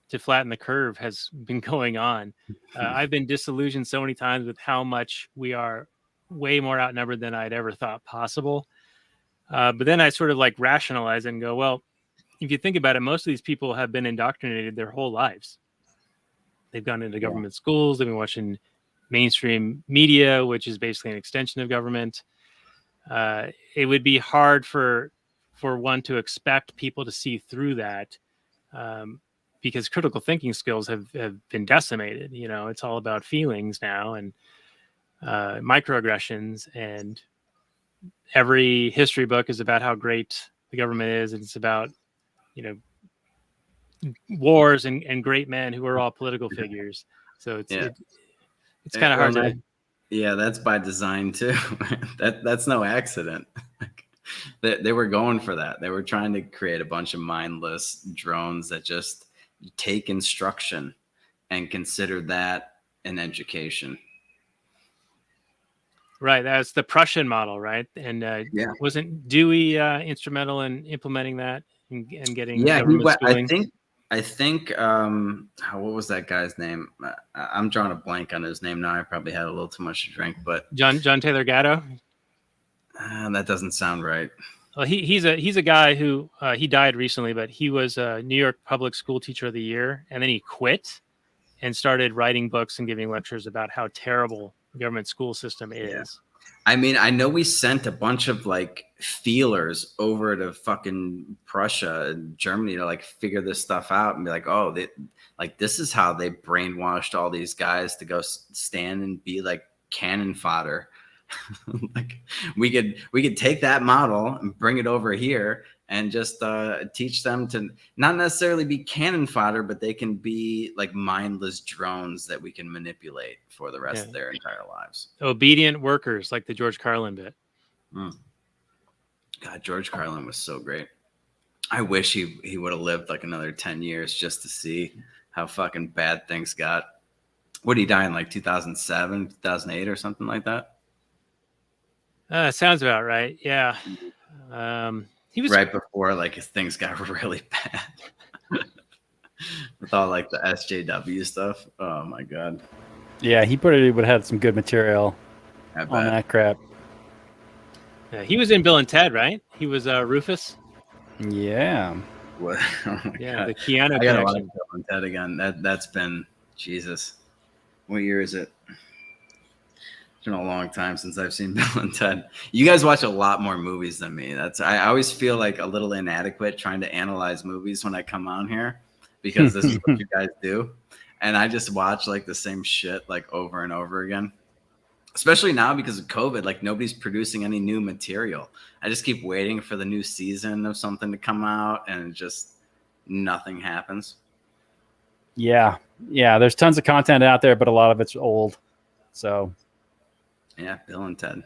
to flatten the curve has been going on, I've been disillusioned so many times with how much we are way more outnumbered than I'd ever thought possible. But then I sort of like rationalize it and go, well, if you think about it, most of these people have been indoctrinated their whole lives. They've gone into government schools. They've been watching mainstream media, which is basically an extension of government. it would be hard for one to expect people to see through that, because critical thinking skills have been decimated. You know, it's all about feelings now and microaggressions, and every history book is about how great the government is, and it's about, you know, wars and great men who are all political figures. So it's it's kind of hard to. Yeah, that's by design too. That's no accident. They were going for that. They were trying to create a bunch of mindless drones that just take instruction and consider that an education. Right, that's the Prussian model, right? And wasn't Dewey instrumental in implementing that and getting government schooling? I think what was that guy's name? I'm drawing a blank on his name now. I probably had a little too much to drink, but John Taylor Gatto. That doesn't sound right. Well, he's a guy who he died recently, but he was a New York Public School Teacher of the Year, and then he quit and started writing books and giving lectures about how terrible the government school system is. Yeah. I mean, I know we sent a bunch of like feelers over to fucking Prussia and Germany to like figure this stuff out and be like, oh, this is how they brainwashed all these guys to go stand and be like cannon fodder. Like we could take that model and bring it over here and just teach them to not necessarily be cannon fodder, but they can be like mindless drones that we can manipulate for the rest of their entire lives. Obedient workers, like the George Carlin bit. God, George Carlin was so great. I wish he would have lived like another 10 years just to see how fucking bad things got. What did he die in, like 2007, 2008 or something like that? Sounds about right. Yeah. He was right before like things got really bad with all like the SJW stuff. Oh my God. Yeah, he probably would have had some good material on that crap. Yeah, he was in Bill and Ted, right? He was Rufus. Yeah. What? Oh my God. The Keanu I gotta watch connection. Bill and Ted again. That's been Jesus. What year is it? It's been a long time since I've seen Bill and Ted. You guys watch a lot more movies than me. I always feel like a little inadequate trying to analyze movies when I come on here because this is what you guys do. And I just watch like the same shit like over and over again. Especially now because of COVID, like nobody's producing any new material. I just keep waiting for the new season of something to come out and just nothing happens. Yeah. There's tons of content out there, but a lot of it's old. So yeah, Bill and Ted.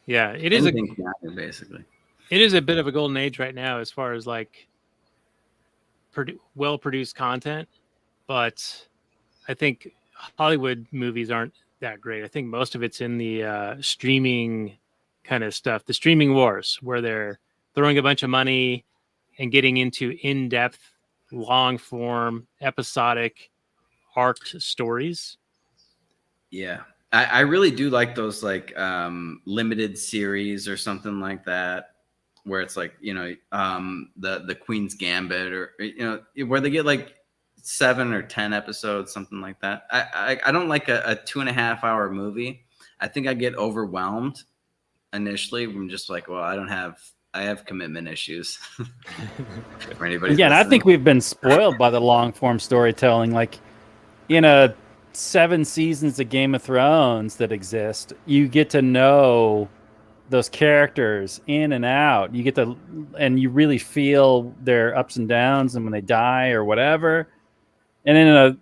Yeah, it is basically. It is a bit of a golden age right now as far as like well-produced content, but I think Hollywood movies aren't that great. I think most of it's in the streaming kind of stuff, the streaming wars, where they're throwing a bunch of money and getting into in-depth, long-form, episodic, arced stories. Yeah, I really do like those like limited series or something like that, where it's like, you know, the Queen's Gambit, or, you know, where they get like 7 or 10 episodes, something like that. I don't like a 2.5 hour movie. I think I get overwhelmed initially. I'm just like, well, I have commitment issues. For anybody. Again, I think we've been spoiled by the long form storytelling. Like in a 7 seasons of Game of Thrones that exist, you get to know those characters in and out. You get to, and you really feel their ups and downs and when they die or whatever. And in a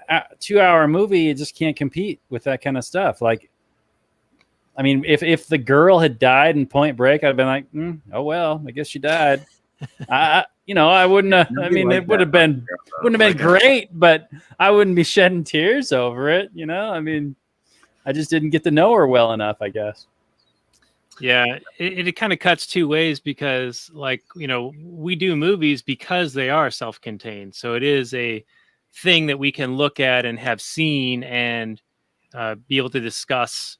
2-hour movie, you just can't compete with that kind of stuff. Like, I mean, if the girl had died in Point Break, I'd have been like, oh well, I guess she died. I wouldn't. I mean, it wouldn't have been great, but I wouldn't be shedding tears over it. You know, I mean, I just didn't get to know her well enough, I guess. Yeah, it kind of cuts two ways because, like, you know, we do movies because they are self-contained. So it is a thing that we can look at and have seen and be able to discuss,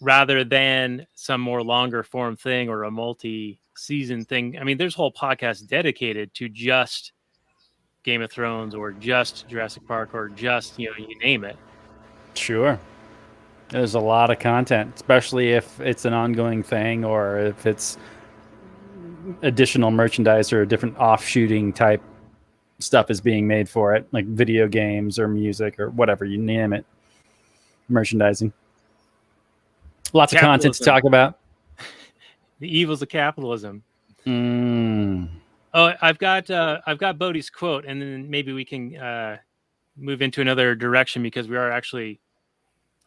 rather than some more longer form thing or a multi-season thing. I mean, there's whole podcasts dedicated to just Game of Thrones or just Jurassic Park or just, you know, you name it. Sure. There's a lot of content, especially if it's an ongoing thing or if it's additional merchandise or different offshooting type stuff is being made for it, like video games or music or whatever, you name it. Merchandising. Lots of content to Capitalism. talk about. The evils of capitalism. Mm. Oh, I've got Bodhi's quote, and then maybe we can move into another direction because we are actually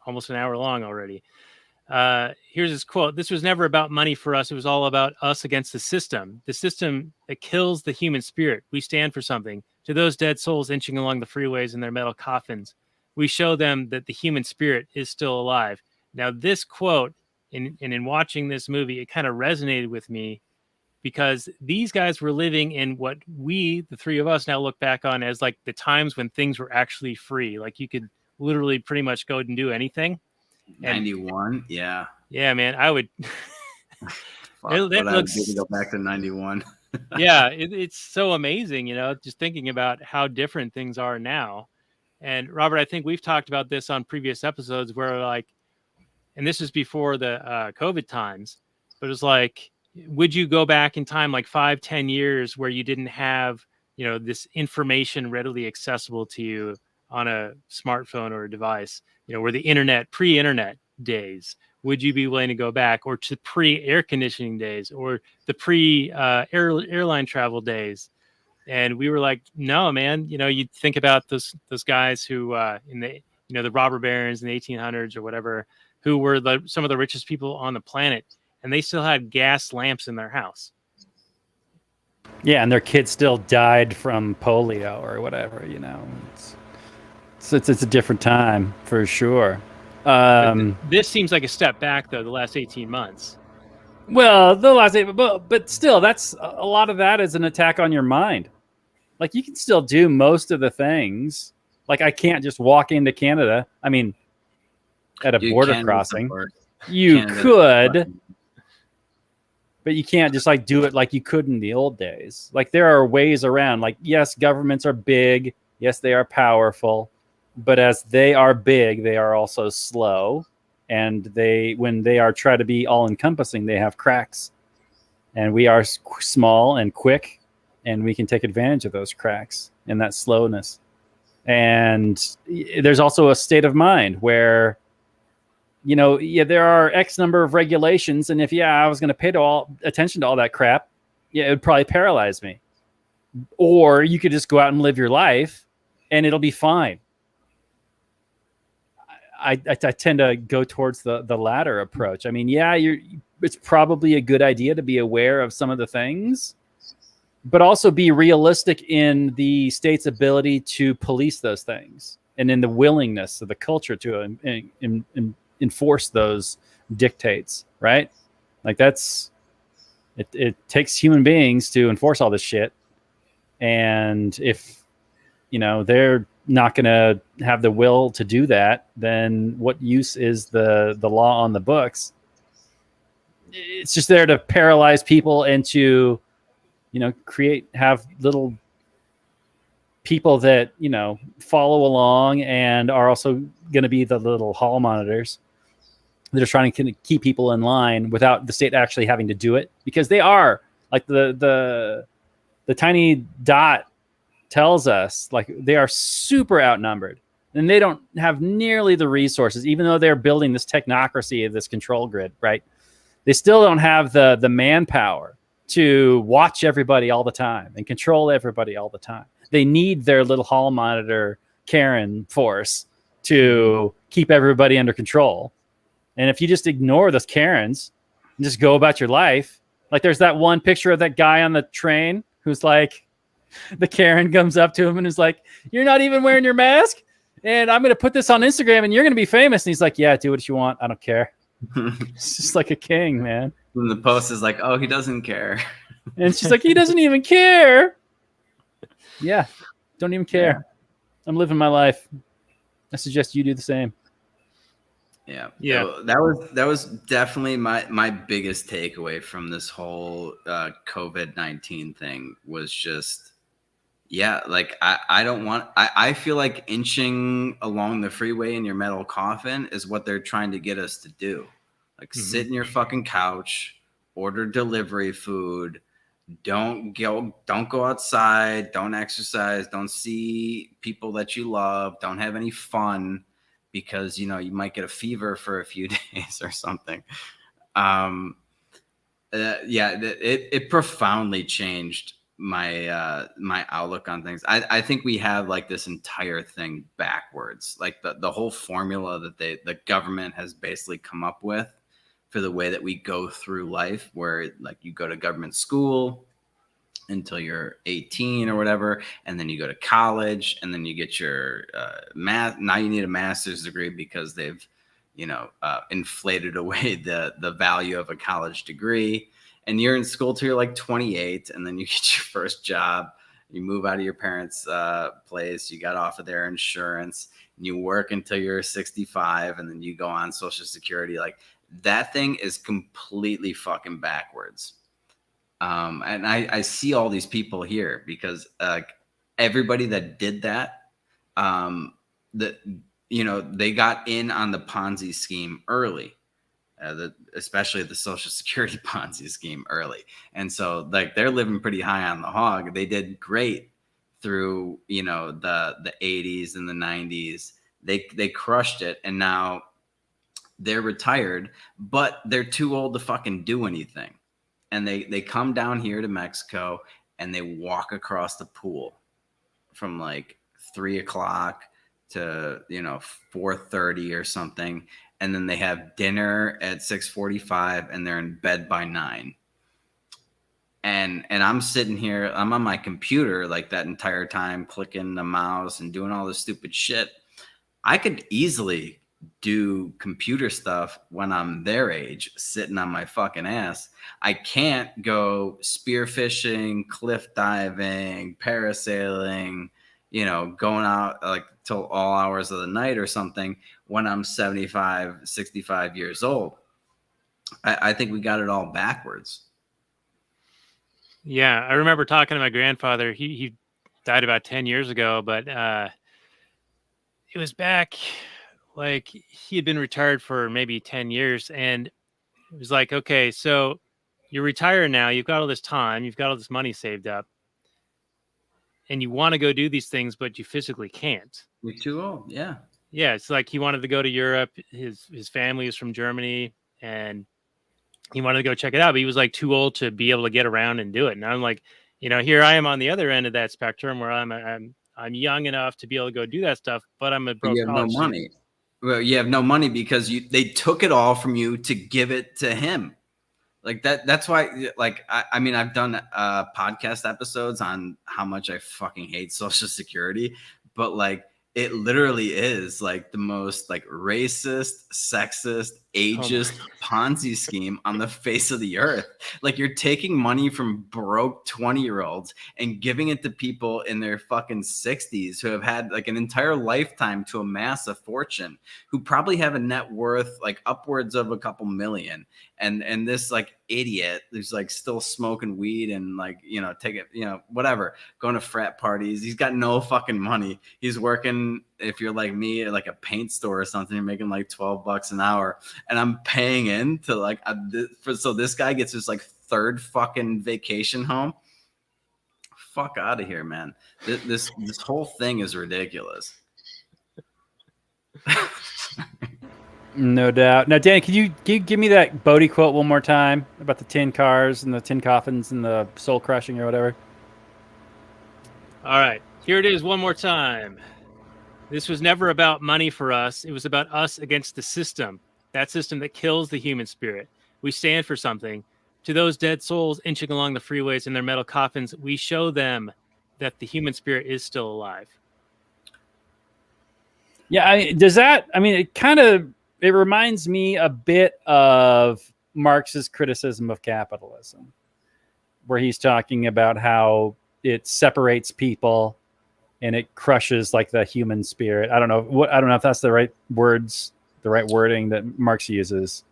almost an hour long already. Here's his quote. "This was never about money for us. It was all about us against the system that kills the human spirit. We stand for something. To those dead souls inching along the freeways in their metal coffins, we show them that the human spirit is still alive." Now, this quote, in watching this movie, it kind of resonated with me because these guys were living in what we, the three of us, now look back on as like the times when things were actually free. Like you could literally pretty much go and do anything. 91, yeah. Yeah, man, I would. Fuck, That but I looks- would go back to 91. Yeah, it's so amazing, just thinking about how different things are now. And Robert, I think we've talked about this on previous episodes where like, and this is before the COVID times, but it's like, would you go back in time like 5-10 years where you didn't have, this information readily accessible to you on a smartphone or a device, where the pre-internet days, would you be willing to go back, or to pre-air conditioning days, or the airline travel days? And we were like, no, man, you think about those guys who in the, the robber barons in the 1800s or whatever, who were some of the richest people on the planet, and they still had gas lamps in their house. Yeah, and their kids still died from polio or whatever, It's a different time for sure. This seems like a step back, though, the last 18 months. Well, but still, that's a lot of that is an attack on your mind. Like you can still do most of the things. Like I can't just walk into Canada. I mean, at a border crossing, you could, but you can't just like do it like you could in the old days. Like there are ways around. Like yes, governments are big. Yes, they are powerful. But as they are big, they are also slow. And when they are try to be all-encompassing, they have cracks. And we are small and quick, and we can take advantage of those cracks and that slowness. And there's also a state of mind where, there are X number of regulations, and if I was going to pay attention to all that crap, it would probably paralyze me. Or you could just go out and live your life, and it'll be fine. I tend to go towards the latter approach. I mean, it's probably a good idea to be aware of some of the things, but also be realistic in the state's ability to police those things and in the willingness of the culture to enforce those dictates, right? Like it takes human beings to enforce all this shit. And if, they're not going to have the will to do that, then what use is the law on the books? It's just there to paralyze people and to, have little people that, follow along and are also going to be the little hall monitors that are trying to keep people in line without the state actually having to do it, because they are like the tiny dot tells us, like they are super outnumbered and they don't have nearly the resources, even though they're building this technocracy of this control grid, right? They still don't have the manpower to watch everybody all the time and control everybody all the time. They need their little hall monitor Karen force to keep everybody under control. And if you just ignore those Karens and just go about your life, like there's that one picture of that guy on the train who's like, the Karen comes up to him and is like, "You're not even wearing your mask, and I'm going to put this on Instagram and you're going to be famous." And he's like, "Yeah, do what you want. I don't care." It's just like a king, man. And the post is like, "Oh, he doesn't care." And she's like, "He doesn't even care." Yeah, don't even care. I'm living my life. I suggest you do the same. Yeah. So that was definitely my biggest takeaway from this whole COVID-19 thing was just, Yeah, like I don't want I feel like inching along the freeway in your metal coffin is what they're trying to get us to do. Like sit in your fucking couch, order delivery food, don't go outside, don't exercise, don't see people that you love, don't have any fun because you might get a fever for a few days or something. It profoundly changed my outlook on things. I think we have like this entire thing backwards, like the whole formula that the government has basically come up with for the way that we go through life, where like you go to government school until you're 18 or whatever, and then you go to college, and then you get your math. Now you need a master's degree because they've inflated away the value of a college degree. And you're in school till you're like 28, and then you get your first job. You move out of your parents' place. You got off of their insurance, and you work until you're 65, and then you go on Social Security. Like that thing is completely fucking backwards. And I see all these people here because everybody that did that, they got in on the Ponzi scheme early. Especially the Social Security Ponzi scheme early. And so like they're living pretty high on the hog. They did great through, the 80s and the 90s. They crushed it, and now they're retired, but they're too old to fucking do anything. And they come down here to Mexico and they walk across the pool from like 3:00 to 4:30 or something. And then they have dinner at 6:45 and they're in bed by 9. And I'm sitting here, I'm on my computer like that entire time, clicking the mouse and doing all this stupid shit. I could easily do computer stuff when I'm their age, sitting on my fucking ass. I can't go spearfishing, cliff diving, parasailing, going out like till all hours of the night or something when I'm 75, 65 years old. I think we got it all backwards. Yeah, I remember talking to my grandfather. He died about 10 years ago, but it was back, like he had been retired for maybe 10 years. And it was like, okay, so you're retired now. You've got all this time. You've got all this money saved up. And you want to go do these things, but you physically can't. You're too old. Yeah. Yeah, it's like he wanted to go to Europe. His family is from Germany, and he wanted to go check it out, but he was like too old to be able to get around and do it. And I'm like, here I am on the other end of that spectrum where I'm young enough to be able to go do that stuff, but I'm a broke you have college no money. student. Well, you have no money because they took it all from you to give it to him. Like that's why, like, I mean, I've done podcast episodes on how much I fucking hate Social Security, but like, it literally is like the most like racist, sexist, ageist Ponzi scheme on the face of the earth. Like you're taking money from broke 20-year-olds and giving it to people in their fucking 60s who have had like an entire lifetime to amass a fortune, who probably have a net worth like upwards of a couple million. And this like idiot who's like still smoking weed and like, taking, whatever, going to frat parties. He's got no fucking money. He's working, if you're like me, at like a paint store or something, you're making like $12 an hour. And I'm paying in to like, so this guy gets his like third fucking vacation home. Fuck out of here, man. This whole thing is ridiculous. No doubt. Now, Danny, can you give me that Bodie quote one more time about the tin cars and the tin coffins and the soul crushing or whatever? All right, here it is one more time. This was never about money for us. It was about us against the system, that system that kills the human spirit. We stand for something. To those dead souls inching along the freeways in their metal coffins, we show them that the human spirit is still alive. Yeah, it reminds me a bit of Marx's criticism of capitalism, where he's talking about how it separates people and it crushes like the human spirit. I don't know if that's the right words, the right wording that Marx uses.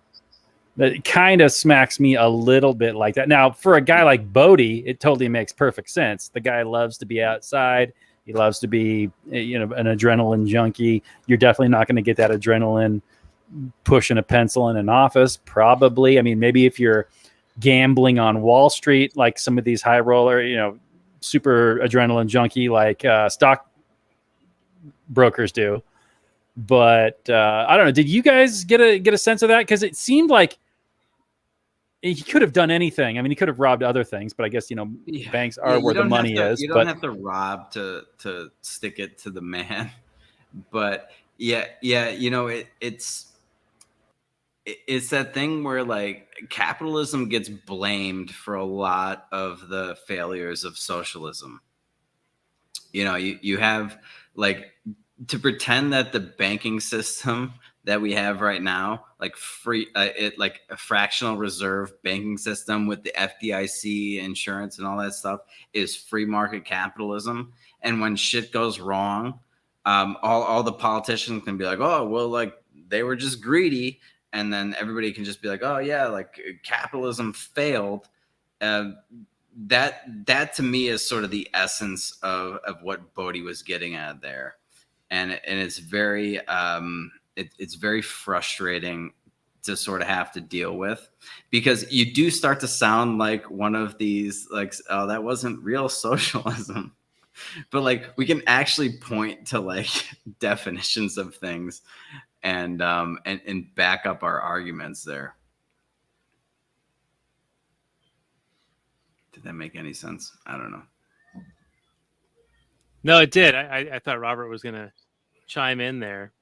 That kind of smacks me a little bit like that. Now, for a guy like Bodhi, it totally makes perfect sense. The guy loves to be outside. He loves to be, an adrenaline junkie. You're definitely not going to get that adrenaline pushing a pencil in an office, probably. I mean, maybe if you're gambling on Wall Street, like some of these high roller, super adrenaline junkie like stock brokers do. But I don't know. Did you guys get a sense of that? Because it seemed like he could have done anything. I mean, he could have robbed other things, but I guess banks are where the money is. You don't have to rob to stick it to the man. But it's that thing where like capitalism gets blamed for a lot of the failures of socialism. You have like to pretend that the banking system that we have right now, like like a fractional reserve banking system with the FDIC insurance and all that stuff, is free market capitalism. And when shit goes wrong, all the politicians can be like, oh, well, like they were just greedy. And then everybody can just be like, oh yeah, like capitalism failed. That to me is sort of the essence of what Bodhi was getting at there. And it's very it's very frustrating to sort of have to deal with, because you do start to sound like one of these, like, oh, that wasn't real socialism. But like we can actually point to like definitions of things and back up our arguments there. Did that make any sense? I don't know. No, it did. I thought Robert was going to chime in there.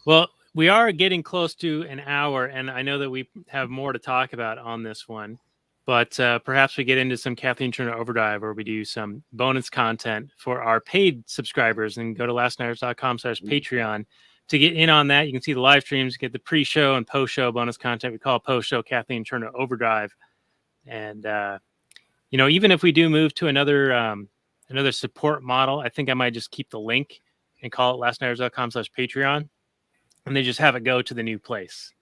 Well, we are getting close to an hour, and I know that we have more to talk about on this one, but perhaps we get into some Kathleen Turner Overdrive, where we do some bonus content for our paid subscribers, and go to lastnighters.com/Patreon to get in on that. You can see the live streams, get the pre-show and post-show bonus content. We call it post-show Kathleen Turner Overdrive. And, even if we do move to another support model, I think I might just keep the link and call it lastnighters.com/Patreon, and they just have it go to the new place.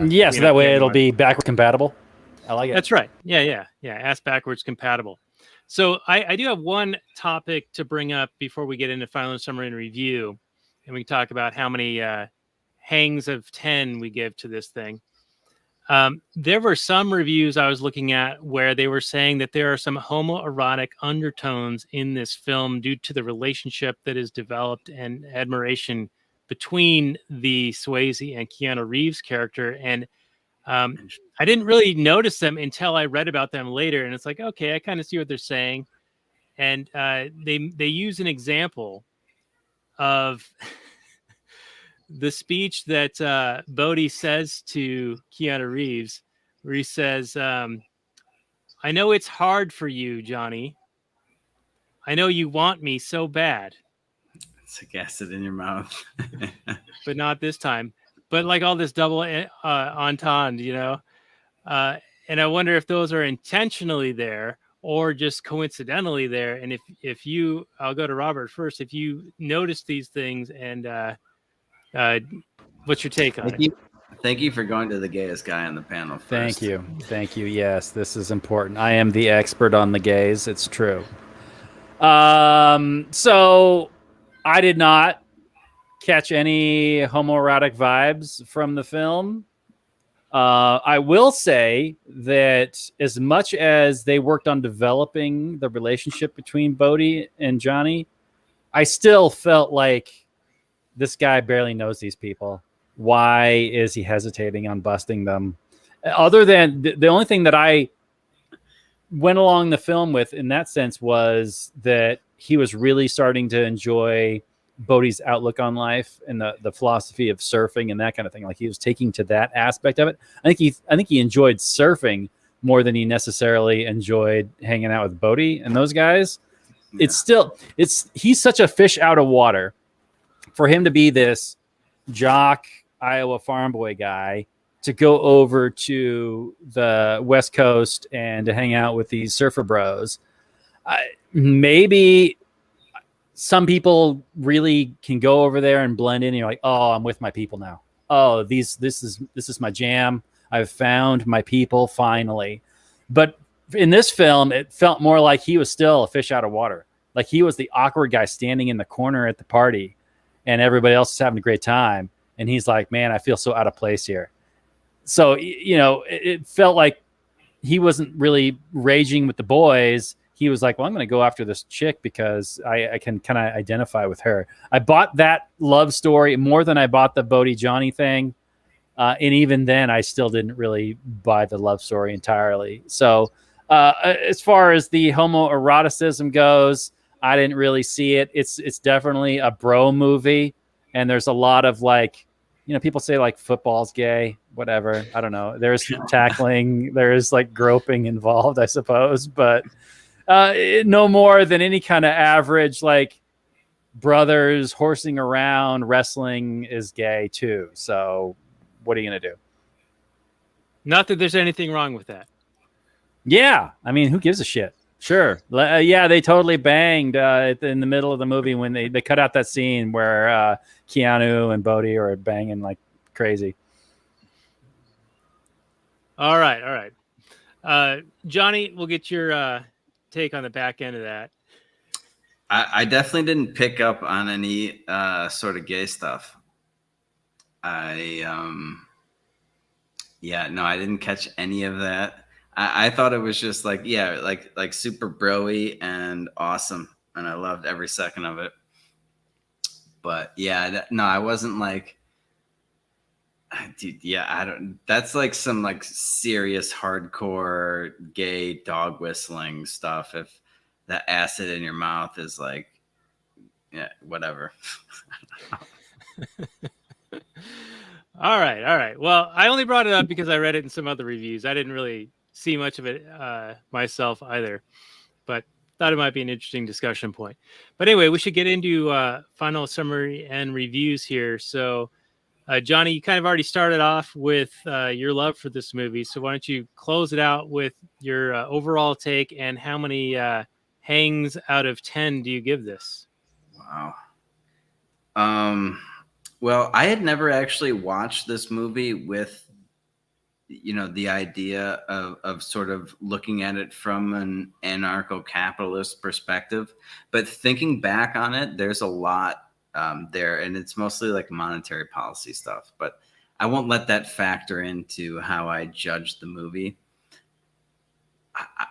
Yes, that way it'll be backward compatible. I like it. That's right. Yeah. Ask backwards compatible. So I do have one topic to bring up before we get into final summary and review, and we can talk about how many hangs of 10 we give to this thing. There were some reviews I was looking at where they were saying that there are some homoerotic undertones in this film due to the relationship that is developed and admiration between the Swayze and Keanu Reeves character. And I didn't really notice them until I read about them later. And it's like, okay, I kind of see what they're saying. And they use an example of the speech that Bodhi says to Keanu Reeves, where he says, I know it's hard for you, Johnny. I know you want me so bad. It's like acid in your mouth. But not this time. But like all this double entendre, and I wonder if those are intentionally there or just coincidentally there. And if you, I'll go to Robert first. If you notice these things, and what's your take on it? Thank you for going to the gayest guy on the panel first. Thank you. Yes, this is important. I am the expert on the gays. It's true. So I did not catch any homoerotic vibes from the film. I will say that as much as they worked on developing the relationship between Bodhi and Johnny, I still felt like this guy barely knows these people. Why is he hesitating on busting them? Other than the only thing that I went along the film with in that sense was that he was really starting to enjoy Bodhi's outlook on life and the philosophy of surfing and that kind of thing. Like he was taking to that aspect of it. I think he enjoyed surfing more than he necessarily enjoyed hanging out with Bodhi and those guys. Yeah. He's such a fish out of water for him to be this jock Iowa farm boy guy to go over to the West Coast and to hang out with these surfer bros. Maybe some people really can go over there and blend in. And you're like, oh, I'm with my people now. oh, this is my jam. I've found my people finally. But in this film, it felt more like he was still a fish out of water. Like he was the awkward guy standing in the corner at the party, and everybody else is having a great time, and he's like, man, I feel so out of place here. So it felt like he wasn't really raging with the boys. He was like, well, I'm going to go after this chick because I can kind of identify with her. I bought that love story more than I bought the Bodhi Johnny thing. And even then, I still didn't really buy the love story entirely. So as far as the homoeroticism goes, I didn't really see it. It's definitely a bro movie. And there's a lot of like, people say like football's gay, whatever. I don't know. There's tackling, there's like groping involved, I suppose. But no more than any kind of average, like brothers horsing around, wrestling is gay too. So what are you going to do? Not that there's anything wrong with that. Yeah. I mean, who gives a shit? Sure. Yeah, they totally banged in the middle of the movie when they cut out that scene where Keanu and Bodhi are banging like crazy. All right. Johnny, we'll get your take on the back end of that. I definitely didn't pick up on any sort of gay stuff. I didn't catch any of that. I thought it was just like super broy and awesome, and I loved every second of it. But I wasn't like, dude. Yeah, I don't. That's like some like serious hardcore gay dog whistling stuff. If that acid in your mouth is like, yeah, whatever. All right. Well, I only brought it up because I read it in some other reviews. I didn't really see much of it myself either, but thought it might be an interesting discussion point. But anyway, we should get into final summary and reviews here. So, Johnny, you kind of already started off with your love for this movie. So why don't you close it out with your overall take, and how many hangs out of 10 do you give this? Wow. Well, I had never actually watched this movie with, the idea of sort of looking at it from an anarcho-capitalist perspective. But thinking back on it, there's a lot there, and it's mostly like monetary policy stuff. But I won't let that factor into how I judge the movie.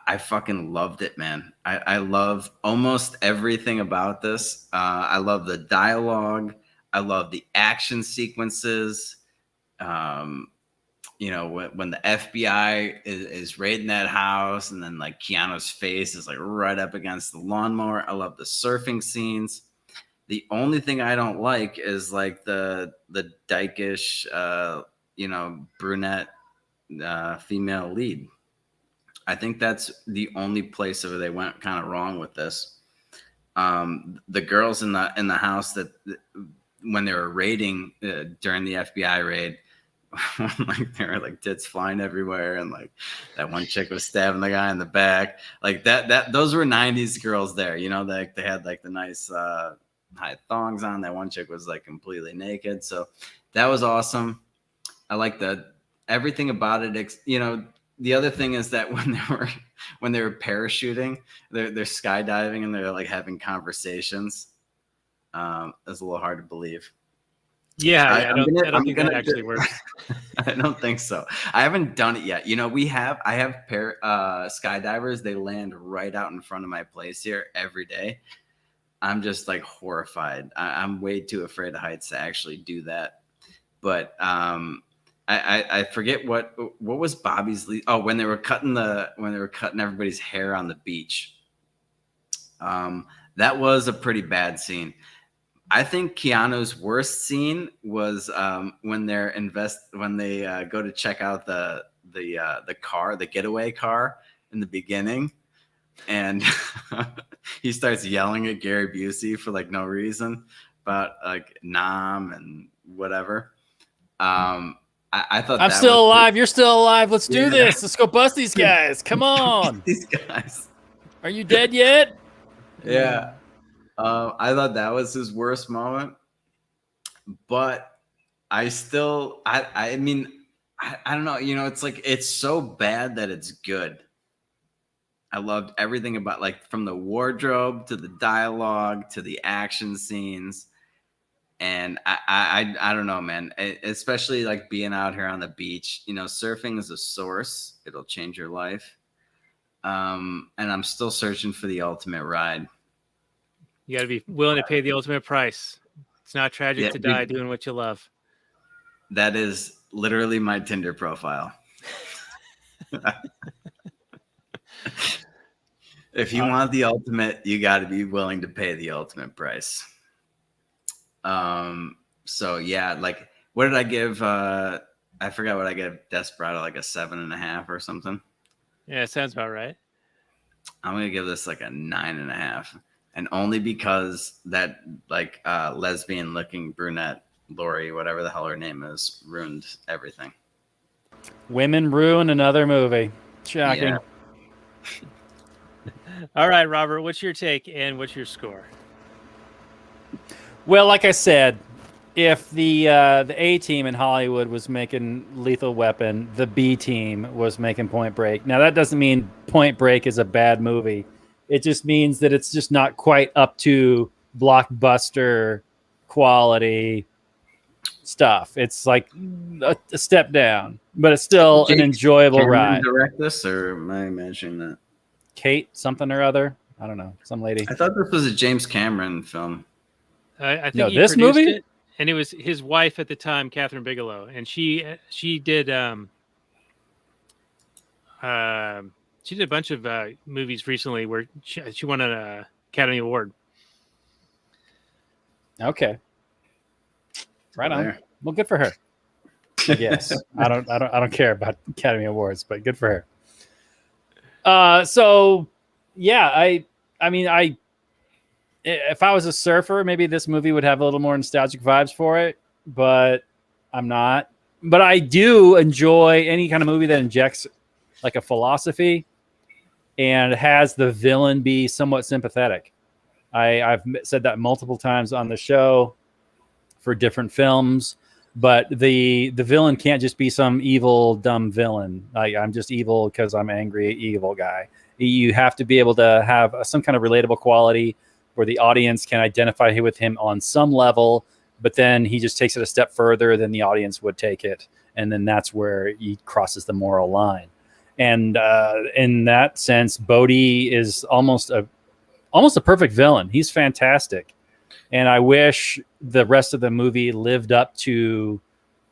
I fucking loved it, man. I love almost everything about this. I love the dialogue. I love the action sequences. When the FBI is raiding that house, and then like Keanu's face is like right up against the lawnmower. I love the surfing scenes. The only thing I don't like is like the dykish, brunette female lead. I think that's the only place where they went kind of wrong with this. The girls in the house that when they were raiding during the FBI raid, like there were like tits flying everywhere, and like that one chick was stabbing the guy in the back, like that. Those were 90s girls there, like they had like the nice high thongs on. That one chick was like completely naked, so that was awesome. I like everything about it. The other thing is that when they were parachuting, they're skydiving and they're like having conversations. It's a little hard to believe. Yeah, I don't think that actually works. I don't think so. I haven't done it yet. I have skydivers. They land right out in front of my place here every day. I'm just like horrified. I'm way too afraid of heights to actually do that. But I forget what was Bobby's lead. Oh, when they were cutting everybody's hair on the beach. That was a pretty bad scene. I think Keanu's worst scene was when they go to check out the car, the getaway car in the beginning, and he starts yelling at Gary Busey for like no reason about like Nam and whatever. I thought I'm still alive. You're still alive. Let's do this. Let's go bust these guys. Come on. These guys. Are you dead yet? Yeah. I thought that was his worst moment. But I mean, I don't know. You know, it's like it's so bad that it's good. I loved everything about, like, from the wardrobe to the dialogue to the action scenes. And I don't know, man. Especially like being out here on the beach. You know, surfing is a source. It'll change your life. And I'm still searching for the ultimate ride. You got to be willing to pay the ultimate price. It's not tragic Yeah, to die doing what you love. That is literally my Tinder profile. If you want the ultimate, you got to be willing to pay the ultimate price. So yeah, like, what did I give? I forgot what I gave Desperado, like a 7.5 or something. Yeah, it sounds about right. I'm gonna give this like a 9.5, and only because that like lesbian looking brunette Lori, whatever the hell her name is, ruined everything. Women ruin another movie. Shocking. Yeah. All right, Robert, what's your take and what's your score? Well, like I said, if the A team in Hollywood was making Lethal Weapon, the B team was making Point Break. Now, that doesn't mean Point Break is a bad movie. It just means that it's just not quite up to blockbuster quality stuff. It's like a step down, but it's still an enjoyable ride. Direct this, or am I imagining that? Kate something or other. I don't know. Some lady. I thought this was a James Cameron film. I think No, he this produced movie? it, and it was his wife at the time, Catherine Bigelow, and she did a bunch of movies recently where she won an Academy Award. Okay. Right on. There. Well, good for her. Yes. I don't care about Academy Awards, but good for her. So yeah, I mean, if I was a surfer, maybe this movie would have a little more nostalgic vibes for it, but I'm not. But I do enjoy any kind of movie that injects like a philosophy and has the villain be somewhat sympathetic. I've said that multiple times on the show for different films, but the villain can't just be some evil, dumb villain. Like, I'm just evil because I'm angry, evil guy. You have to be able to have some kind of relatable quality where the audience can identify with him on some level, but then he just takes it a step further than the audience would take it. And then that's where he crosses the moral line. And in that sense, Bodhi is almost a perfect villain. He's fantastic. And I wish the rest of the movie lived up to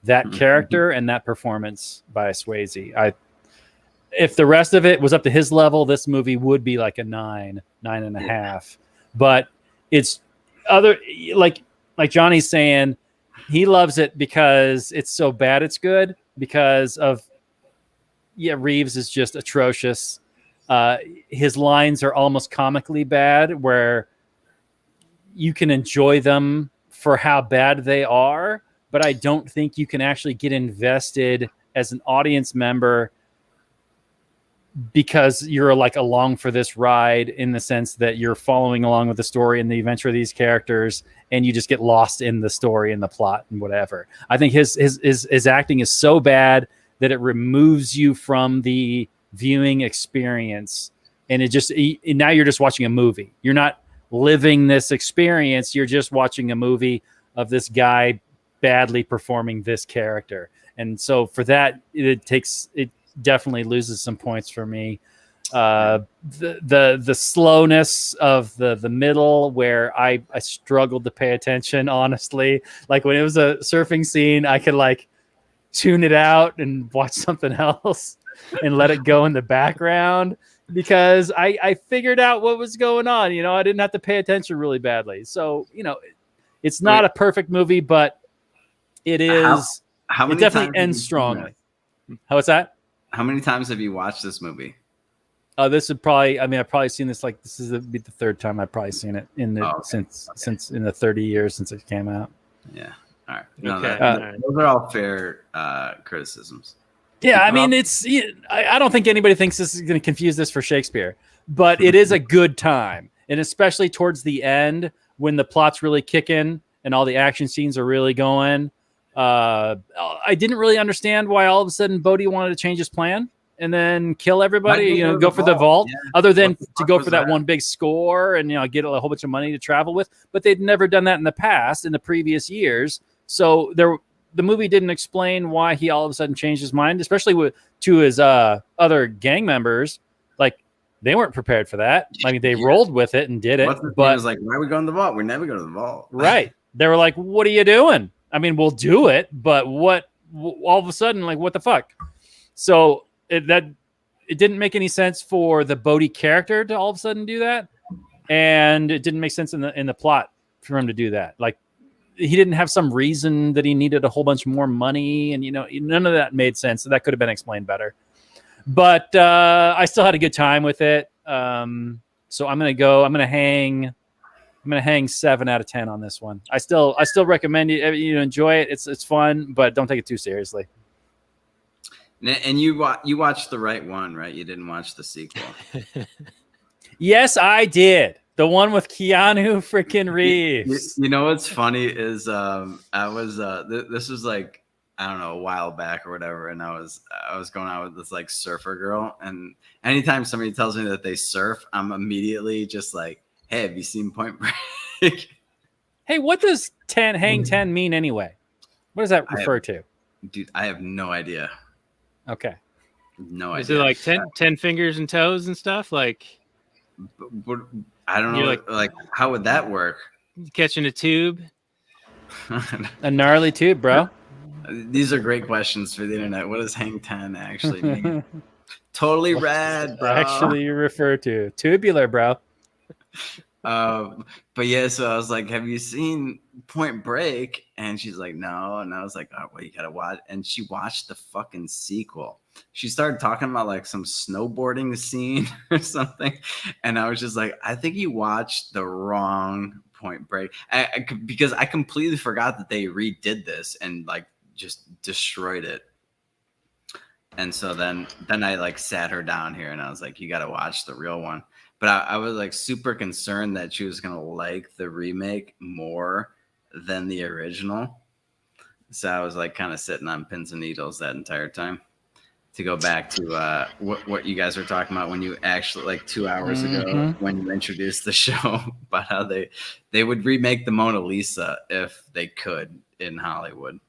that character and that performance by Swayze. If the rest of it was up to his level, this movie would be like a 9.5. But it's other, like Johnny's saying, he loves it because it's so bad it's good, because of, Reeves is just atrocious. His lines are almost comically bad, where you can enjoy them for how bad they are, but I don't think you can actually get invested as an audience member because you're like along for this ride, in the sense that you're following along with the story and the adventure of these characters, and you just get lost in the story and the plot and whatever. I think his acting is so bad that it removes you from the viewing experience, and now you're just watching a movie. You're not living this experience. You're just watching a movie of this guy badly performing this character. And so for that, it definitely loses some points for me. The slowness of the middle, where I struggled to pay attention, honestly. Like, when it was a surfing scene, I could like tune it out and watch something else and let it go in the background, because I figured out what was going on. I didn't have to pay attention really badly. So, it's not a perfect movie, but it is. How many it definitely times ends strongly. What's that? How many times have you watched this movie? This would probably, I've probably seen this, like, this is be the third time I've probably seen it since in the 30 years since it came out. Yeah. All right. No, Okay. those are all fair criticisms. Yeah, I mean, I don't think anybody thinks this is going to confuse this for Shakespeare, but it is a good time. And especially towards the end, when the plot's really kicking and all the action scenes are really going, I didn't really understand why all of a sudden Bodhi wanted to change his plan and then kill everybody, Why'd they go for the vault, Yeah. other than What the to fuck go was for that that? one big score and get a whole bunch of money to travel with. But they'd never done that in the past, in the previous years. So the movie didn't explain why he all of a sudden changed his mind, especially to his other gang members. Like, they weren't prepared for that. I mean, they Yeah. rolled with it and did it. What's the But was like, why are we going to the vault? We're never going to the vault. right, they were like, "What are you doing?" I mean, we'll do it, but what? All of a sudden, like, what the fuck? So it didn't make any sense for the Bodhi character to all of a sudden do that, and it didn't make sense in the plot for him to do that. Like, he didn't have some reason that he needed a whole bunch more money, and none of that made sense. So that could have been explained better. But I still had a good time with it. So I'm gonna hang 7 out of 10 on this one. I still recommend you enjoy it. It's fun, but don't take it too seriously. And you watched the right one, right? You didn't watch the sequel. Yes, I did. The one with Keanu freaking Reeves. You know what's funny is I was this was like, I don't know, a while back or whatever, and I was going out with this like surfer girl, and anytime somebody tells me that they surf, I'm immediately just like, hey, have you seen Point Break? Hey, what does hang 10 mean anyway? What does that refer to? Dude, I have no idea. Okay. No idea. Is it like 10 fingers and toes and stuff? Like, I don't know. You're Like, how would that work? catching a tube? A gnarly tube, bro. These are great questions for the internet. What does hang 10 actually mean? Totally rad, bro. Actually, you refer to tubular, bro. But yeah, so I was like, have you seen Point Break? And she's like, no. And I was like, oh, well, you gotta watch. And she watched the fucking sequel. She started talking about like some snowboarding scene or something. And I was just like, I think you watched the wrong Point Break. Because I completely forgot that they redid this and like just destroyed it. And so then I like sat her down here and I was like, you got to watch the real one. But I was like super concerned that she was going to like the remake more than the original. So I was like kind of sitting on pins and needles that entire time. To go back to what you guys were talking about when you actually, like 2 hours ago, when you introduced the show, about how they would remake the Mona Lisa if they could in Hollywood.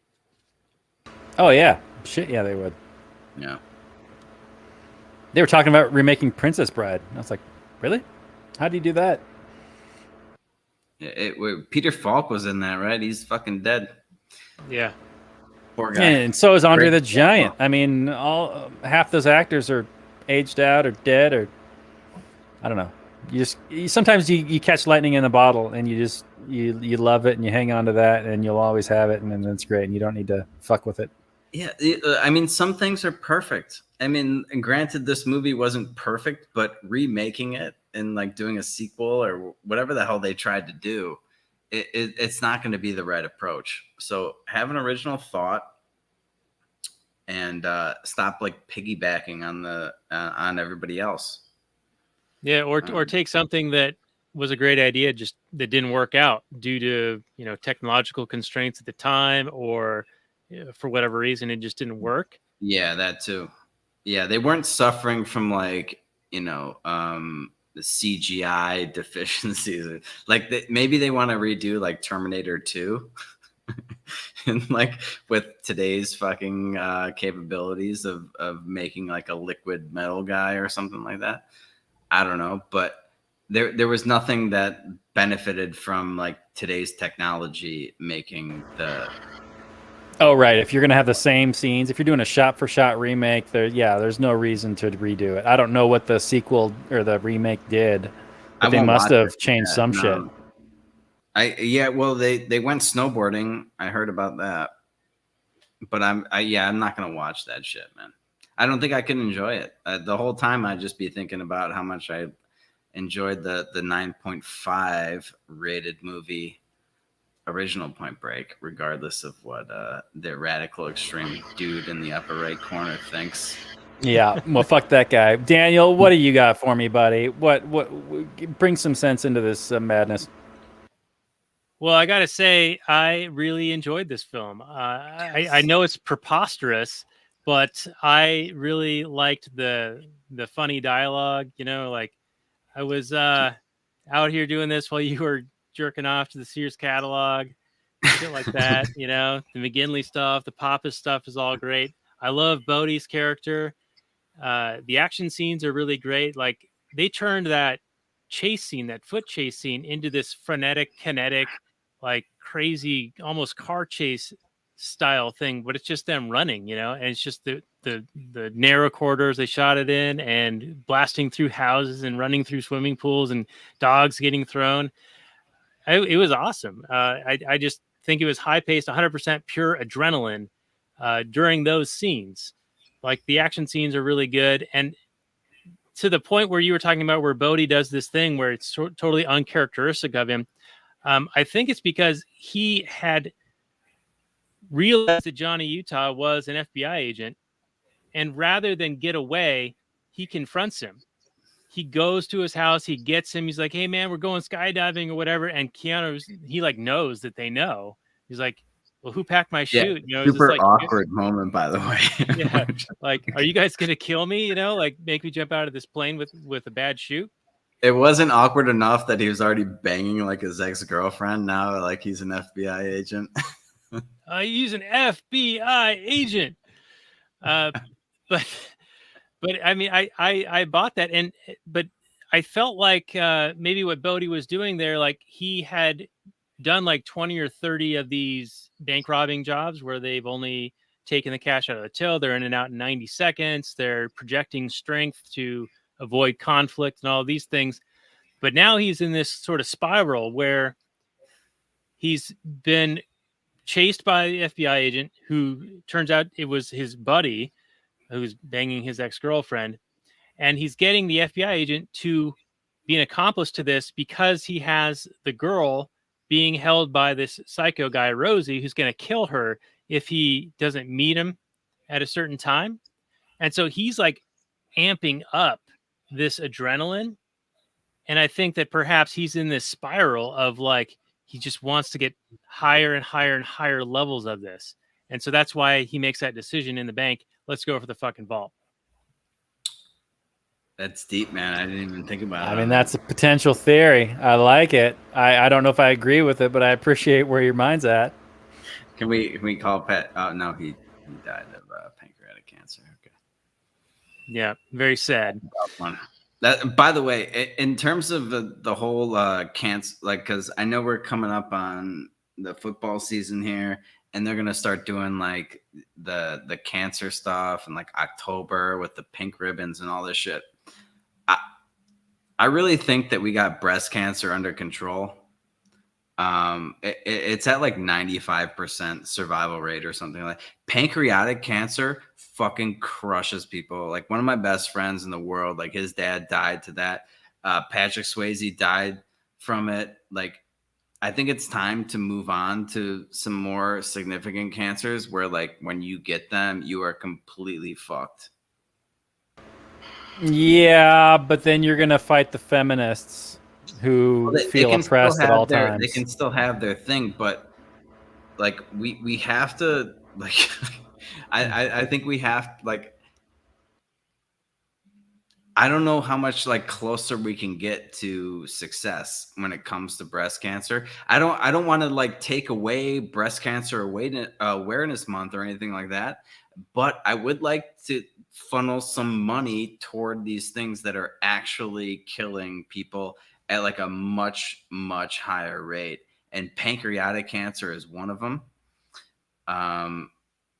Oh, yeah. Shit, yeah, they would. Yeah. They were talking about remaking Princess Bride. I was like, really? How do you do that? Peter Falk was in that, right? He's fucking dead. Yeah. Poor guy. And so is Andre Great. the Giant. I mean, half those actors are aged out or dead, or I don't know. Sometimes you catch lightning in a bottle, and you love it, and you hang on to that, and you'll always have it, and then it's great, and you don't need to fuck with it. Yeah, I mean, some things are perfect. I mean, and granted, this movie wasn't perfect, but remaking it and like doing a sequel or whatever the hell they tried to do, it's not going to be the right approach. So have an original thought and stop like piggybacking on everybody else. Yeah, or take something that was a great idea, just that didn't work out due to technological constraints at the time, or for whatever reason it just didn't work. Yeah, that too. Yeah, they weren't suffering from like the CGI deficiencies. Like maybe they want to redo like Terminator 2, and like with today's fucking capabilities of making like a liquid metal guy or something like that. I don't know, but there was nothing that benefited from like today's technology making the. Oh, right. If you're going to have the same scenes, if you're doing a shot-for-shot remake, there's no reason to redo it. I don't know what the sequel or the remake did, but they must have changed some shit. Well, they went snowboarding. I heard about that, but I'm not going to watch that shit, man. I don't think I can enjoy it. The whole time I'd just be thinking about how much I enjoyed the 9.5 rated movie original Point Break, regardless of what the radical extreme dude in the upper right corner thinks. Yeah, well, fuck that guy. Daniel, what do you got for me, buddy? What bring some sense into this madness? Well, I gotta say, I really enjoyed this film. I know it's preposterous, but I really liked the funny dialogue. You know, like I was out here doing this while you were jerking off to the Sears catalog, shit like that. You know, the McGinley stuff, the Pappas stuff is all great. I love Bodhi's character. The action scenes are really great. Like they turned that chase scene, that foot chase scene, into this frenetic, kinetic, like crazy, almost car chase style thing. But it's just them running, you know, and it's just the narrow corridors they shot it in, and blasting through houses and running through swimming pools and dogs getting thrown. It was awesome. I just think it was high paced, 100% pure adrenaline during those scenes. Like the action scenes are really good, and to the point where you were talking about where Bodhi does this thing where it's totally uncharacteristic of him. I think it's because he had realized that Johnny Utah was an FBI agent, and rather than get away, he confronts him. He goes to his house, he gets him, he's like, "Hey man, we're going skydiving or whatever." And Keanu, he like knows that they know. He's like, "Well, who packed my Yeah, chute?" You know, super like awkward moment, by the way. yeah, like, "Are you guys gonna kill me?" You know, like make me jump out of this plane with a bad chute. It wasn't awkward enough that he was already banging like his ex-girlfriend. Now, like he's an FBI agent. He's an FBI agent. Uh, but I mean, I bought that, and but I felt like maybe what Bodhi was doing there, like he had done like 20 or 30 of these bank robbing jobs where they've only taken the cash out of the till. They're in and out in 90 seconds. They're projecting strength to avoid conflict and all these things. But now he's in this sort of spiral where he's been chased by the FBI agent who turns out it was his buddy who's banging his ex-girlfriend. And he's getting the FBI agent to be an accomplice to this because he has the girl being held by this psycho guy, Rosie, who's going to kill her if he doesn't meet him at a certain time. And so he's like amping up this adrenaline. And I think that perhaps he's in this spiral of like, he just wants to get higher and higher and higher levels of this. And so that's why he makes that decision in the bank. Let's go for the fucking vault. That's deep, man. I didn't even think about it. I mean, that's a potential theory. I like it. I don't know if I agree with it, but I appreciate where your mind's at. Can we call Pat? Oh no, he died of pancreatic cancer. Okay. Yeah, very sad. That, by the way, in terms of the whole cancer, like, because I know we're coming up on the football season here, and they're gonna start doing like the cancer stuff and like October with the pink ribbons and all this shit. I really think that we got breast cancer under control. It's at like 95% survival rate or something like that. Pancreatic cancer fucking crushes people. Like one of my best friends in the world, like his dad died to that. Patrick Swayze died from it. Like, I think it's time to move on to some more significant cancers where like when you get them, you are completely fucked. Yeah, but then you're gonna fight the feminists who feel oppressed at all times. They can still have their thing, but like we have to like I think we have like I don't know how much like closer we can get to success when it comes to breast cancer. I don't want to like take away breast cancer awareness month or anything like that, but I would like to funnel some money toward these things that are actually killing people at like a much higher rate, and pancreatic cancer is one of them.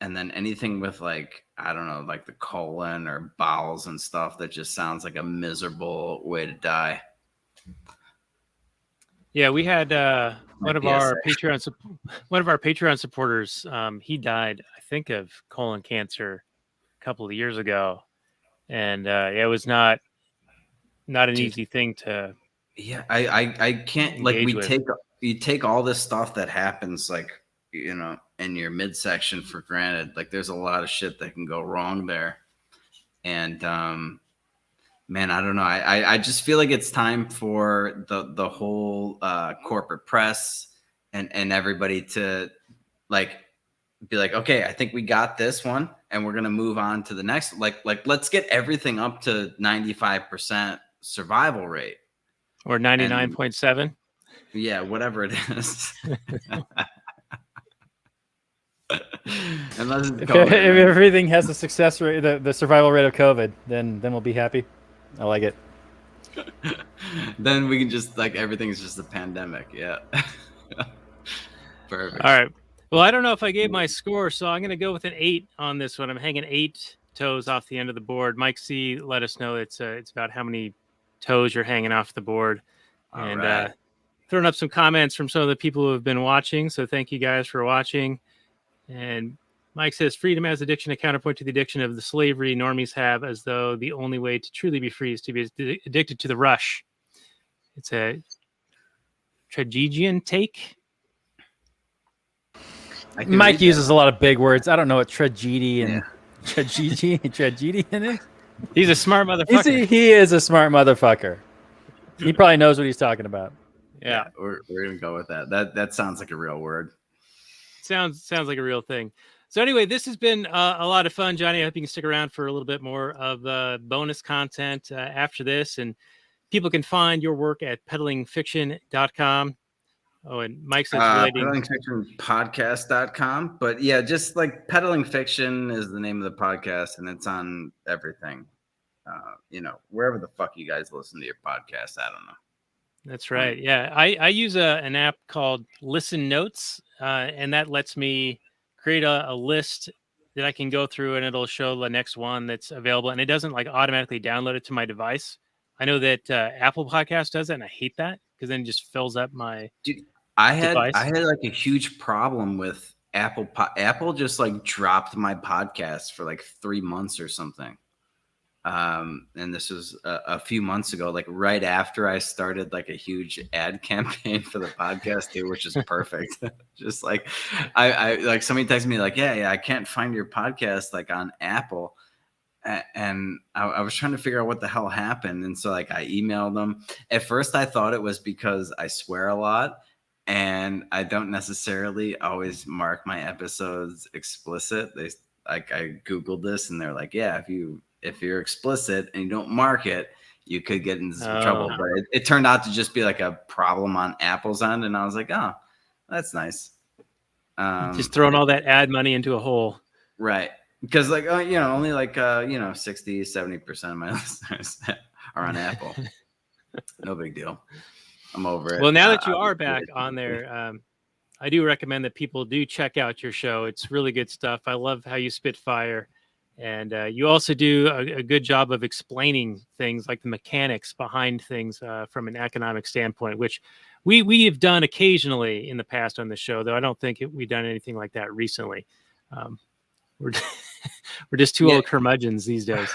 And then anything with like, I don't know, like the colon or bowels and stuff that just sounds like a miserable way to die. Yeah, we had one of our Patreon supporters. He died, I think, of colon cancer a couple of years ago, and it was not an easy thing to. Yeah, I can't like we take all this stuff that happens like, you know, in your midsection for granted. Like there's a lot of shit that can go wrong there. And man, I don't know. I just feel like it's time for the whole corporate press and everybody to like be like, okay, I think we got this one, and we're gonna move on to the next. Like let's get everything up to 95% survival rate, or 99.7. yeah, whatever it is. Unless it's If COVID, everything has the success rate, the survival rate of COVID, then we'll be happy. I like it. then we can just like everything's just a pandemic. Yeah. Perfect. All right. Well, I don't know if I gave my score, so I'm going to go with an 8 on this one. I'm hanging 8 toes off the end of the board. Mike C, let us know it's about how many toes you're hanging off the board. All And right. throwing up some comments from some of the people who have been watching. So thank you guys for watching. And Mike says, freedom as addiction, a counterpoint to the addiction of the slavery normies have, as though the only way to truly be free is to be addicted to the rush. It's a tragedian take. Mike uses a lot of big words. I don't know what tragedy and Yeah. tragedy is. He's a smart motherfucker. He is a smart motherfucker. He probably knows what he's talking about. Yeah. We're gonna go with that. That sounds like a real word. Sounds like a real thing. So anyway, this has been a lot of fun, Johnny. I hope you can stick around for a little bit more of bonus content after this. And people can find your work at peddlingfiction.com. Oh, and Mike says peddlingfictionpodcast.com. But yeah, just like Peddling Fiction is the name of the podcast, and it's on everything. Wherever the fuck you guys listen to your podcast, I don't know. That's right. Yeah, I use an app called Listen Notes, and that lets me create a list that I can go through, and it'll show the next one that's available, and it doesn't like automatically download it to my device. I know that Apple Podcast does that, and I hate that because then it just fills up my Dude, I had device. like a huge problem with Apple. Apple just like dropped my podcast for like 3 months or something. And this was a few months ago, like right after I started like a huge ad campaign for the podcast too, which is perfect. Just like I like somebody texted me like, yeah, I can't find your podcast like on Apple. And I was trying to figure out what the hell happened. And so like I emailed them. At first I thought it was because I swear a lot and I don't necessarily always mark my episodes explicit. I Googled this and they're like, yeah, if you're explicit and you don't mark it, you could get into some trouble. But it turned out to just be like a problem on Apple's end. And I was like, oh, that's nice. Just throwing all that ad money into a hole. Right. Because like, only like, 60, 70% of my listeners are on Apple. No big deal. I'm over it. Well, now that you are back on there, I do recommend that people do check out your show. It's really good stuff. I love how you spit fire. And you also do a good job of explaining things like the mechanics behind things from an economic standpoint, which we have done occasionally in the past on the show, though I don't think we've done anything like that recently. We're just two old curmudgeons these days.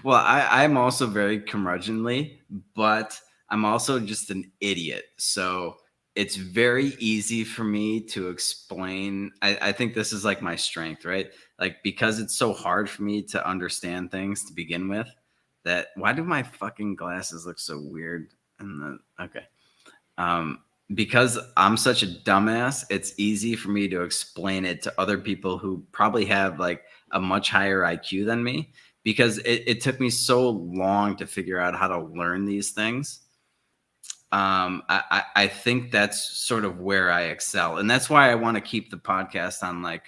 Well, I'm also very curmudgeonly, but I'm also just an idiot. So it's very easy for me to explain. I think this is like my strength, right? Like, because it's so hard for me to understand things to begin with, that why do my fucking glasses look so weird? Because I'm such a dumbass, it's easy for me to explain it to other people who probably have like a much higher IQ than me, because it took me so long to figure out how to learn these things. I think that's sort of where I excel. And that's why I want to keep the podcast on like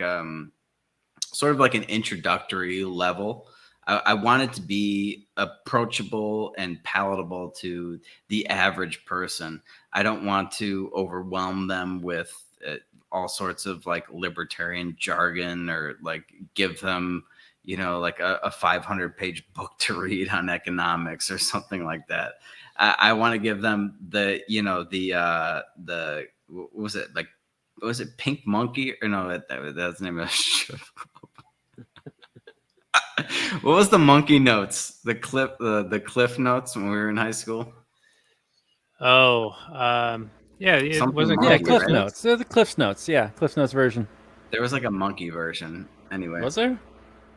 sort of like an introductory level. I want it to be approachable and palatable to the average person. I don't want to overwhelm them with all sorts of like libertarian jargon or like give them, like a 500-page book to read on economics or something like that. I want to give them the what was it, like, was it Pink Monkey? Or no, that's the name of the show. What was the monkey notes? The cliff notes when we were in high school? Oh, yeah, it Something wasn't. monkey, Yeah, Cliff right? Notes. They're the Cliff Notes. Yeah, Cliff Notes version. There was like a monkey version. Anyway. Was there?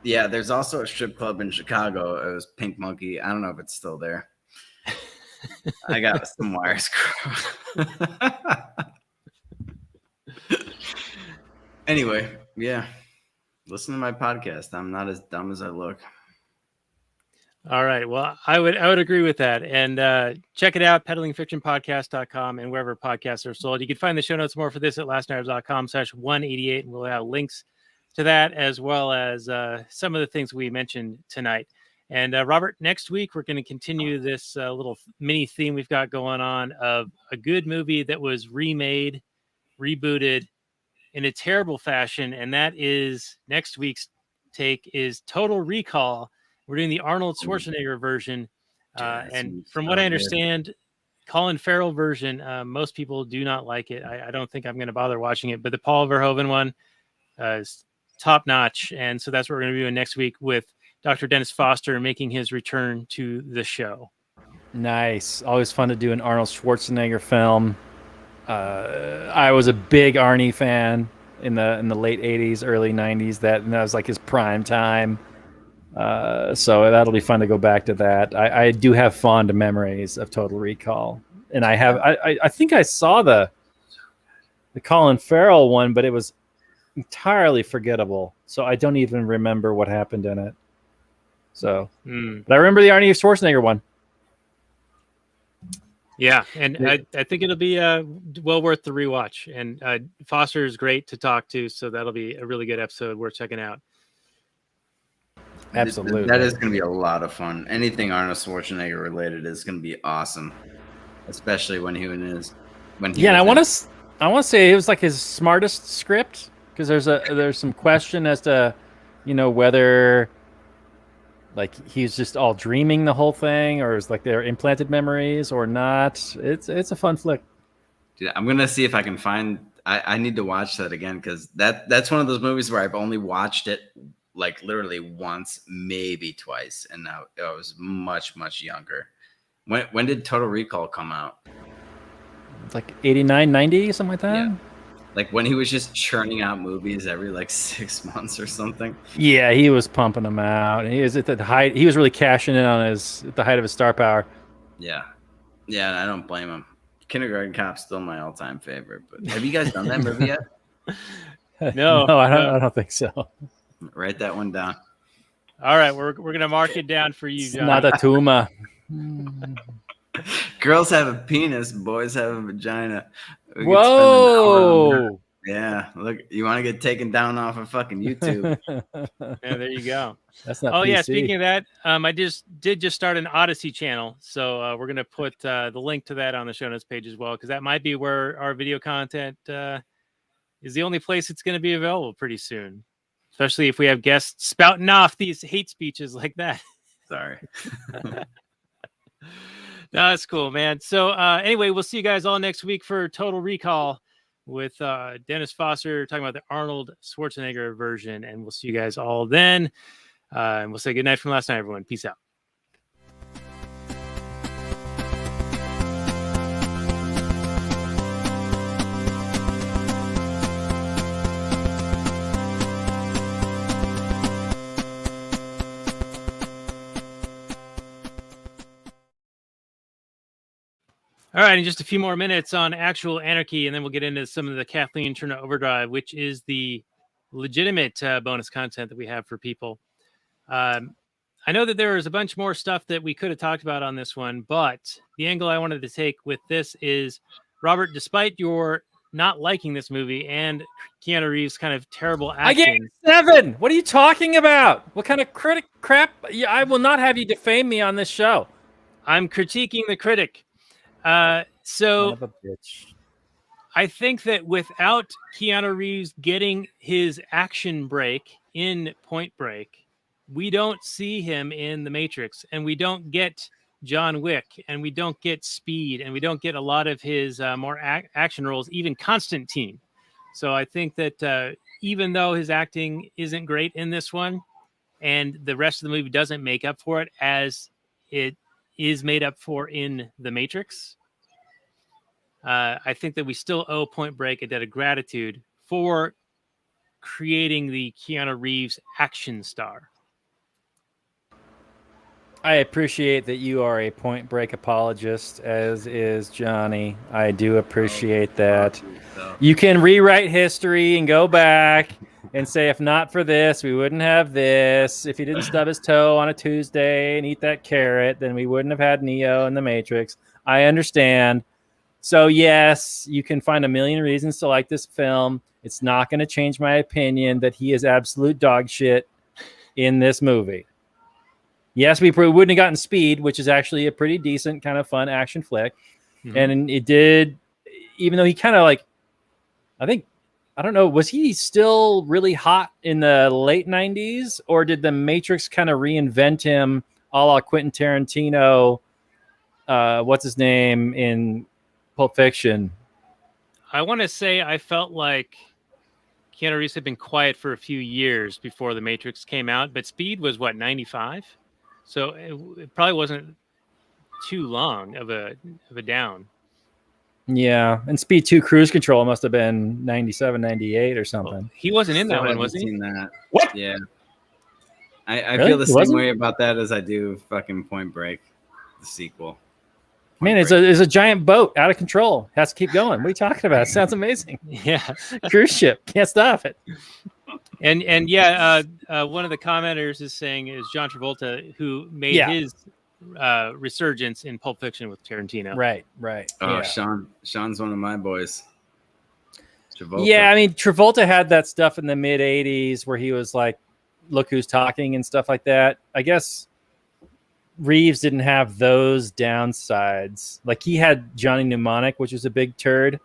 Yeah, there's also a strip club in Chicago. It was Pink Monkey. I don't know if it's still there. I got some wires crossed. Anyway, yeah. Listen to my podcast. I'm not as dumb as I look. All right. Well, I would agree with that. And check it out, peddlingfictionpodcast.com and wherever podcasts are sold. You can find the show notes more for this at lastnighters.com/188. And we'll have links to that as well as some of the things we mentioned tonight. And Robert, next week we're going to continue this little mini theme we've got going on of a good movie that was remade, rebooted in a terrible fashion. And that is next week's take is Total Recall. We're doing the Arnold Schwarzenegger version. And from what I understand, Colin Farrell version, most people do not like it. I don't think I'm going to bother watching it, but the Paul Verhoeven one is top notch. And so that's what we're going to be doing next week with Dr. Dennis Foster making his return to the show. Nice. Always fun to do an Arnold Schwarzenegger film. I was a big Arnie fan in the late 80s, early 90s. That was like his prime time. So that'll be fun to go back to that. I do have fond memories of Total Recall, and I think I saw the Colin Farrell one, but it was entirely forgettable. So I don't even remember what happened in it. So, but I remember the Arnie Schwarzenegger one. Yeah, and I think it'll be well worth the rewatch. And Foster is great to talk to, so that'll be a really good episode worth checking out. Absolutely. That is going to be a lot of fun. Anything Arnold Schwarzenegger related is going to be awesome, especially when he was. And I want to say it was like his smartest script, because there's some question as to, whether like he's just all dreaming the whole thing, or is like they're implanted memories or not. It's a fun flick. Dude, I'm gonna see if I can find. I need to watch that again, because that's one of those movies where I've only watched it like literally once, maybe twice, and now I was much younger. When did Total Recall come out? It's like 89, 90, something like that. Yeah. Like when he was just churning out movies every like 6 months or something. Yeah, he was pumping them out. He was at the height. He was really cashing in on at the height of his star power. Yeah, and I don't blame him. Kindergarten Cop's still my all-time favorite. But have you guys done that movie yet? No, I don't think so. Write that one down. All right, we're gonna mark it down for you, John. Not a tumor. Girls have a penis, boys have a vagina. Whoa! Yeah, look, you want to get taken down off of fucking YouTube? Yeah, there you go. That's not. Oh PC. yeah, speaking of that, I did start an Odyssey channel, so we're gonna put the link to that on the show notes page as well, because that might be where our video content is the only place it's going to be available pretty soon, especially if we have guests spouting off these hate speeches like that. Sorry. No, that's cool, man. So anyway, we'll see you guys all next week for Total Recall with Dennis Foster talking about the Arnold Schwarzenegger version. And we'll see you guys all then. And we'll say good night from last night, everyone. Peace out. All right, in just a few more minutes on Actual Anarchy, and then we'll get into some of the Kathleen Turner Overdrive, which is the legitimate bonus content that we have for people. I know that there is a bunch more stuff that we could have talked about on this one, but the angle I wanted to take with this is, Robert, despite your not liking this movie and Keanu Reeves' kind of terrible action. I gave 7. What are you talking about? What kind of crap? Yeah, I will not have you defame me on this show. I'm critiquing the critic. So Son of a bitch. I think that without Keanu Reeves getting his action break in Point Break, we don't see him in The Matrix, and we don't get John Wick, and we don't get Speed, and we don't get a lot of his more action roles, even Constantine. So I think that even though his acting isn't great in this one, and the rest of the movie doesn't make up for it as it is made up for in The Matrix, I think that we still owe Point Break a debt of gratitude for creating the Keanu Reeves action star. I appreciate that you are a Point Break apologist, as is Johnny. I do appreciate that. So, You can rewrite history and go back and say, if not for this, we wouldn't have this. If he didn't stub his toe on a Tuesday and eat that carrot, then we wouldn't have had Neo in the Matrix. I understand. So, yes, you can find a million reasons to like this film. It's not going to change my opinion that he is absolute dog shit in this movie. Yes, we probably wouldn't have gotten Speed, which is actually a pretty decent kind of fun action flick. Mhm. And it did, even though he kind of like, I don't know, was he still really hot in the late 90s? Or did the Matrix kind of reinvent him a la Quentin Tarantino? What's his name in Pulp Fiction? I want to say I felt like Keanu Reeves had been quiet for a few years before The Matrix came out, but Speed was what, 95? So it probably wasn't too long of a down. Yeah, and Speed 2 Cruise Control must have been 97, 98 or something. Well, he wasn't in that still one, haven't was he? seen that. What? Yeah. I Really? feel the He same wasn't? way about that as I do fucking Point Break, the sequel. Man, it's a giant boat out of control. Has to keep going. What are you talking about? It sounds amazing. Yeah. Cruise ship. Can't stop it. And yeah, one of the commenters is saying is John Travolta, who made Yeah. his resurgence in Pulp Fiction with Tarantino. Right. Oh, Yeah. Sean's one of my boys. Travolta. Yeah, I mean, Travolta had that stuff in the mid 80s where he was like, look who's talking and stuff like that. I guess Reeves didn't have those downsides. Like he had Johnny Mnemonic, which was a big turd,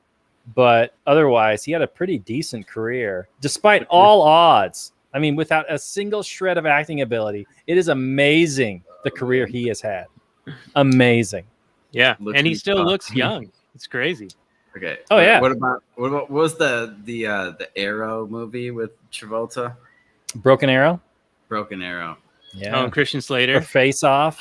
but otherwise he had a pretty decent career despite all odds. I mean, without a single shred of acting ability, it is amazing the career he has had. Amazing. Yeah, Looks and he like still Pop. looks young. It's crazy. Okay. Oh, yeah. What was the Arrow movie with Travolta? Broken Arrow. Broken Arrow. Yeah. Oh, and Christian Or Slater. Face Off.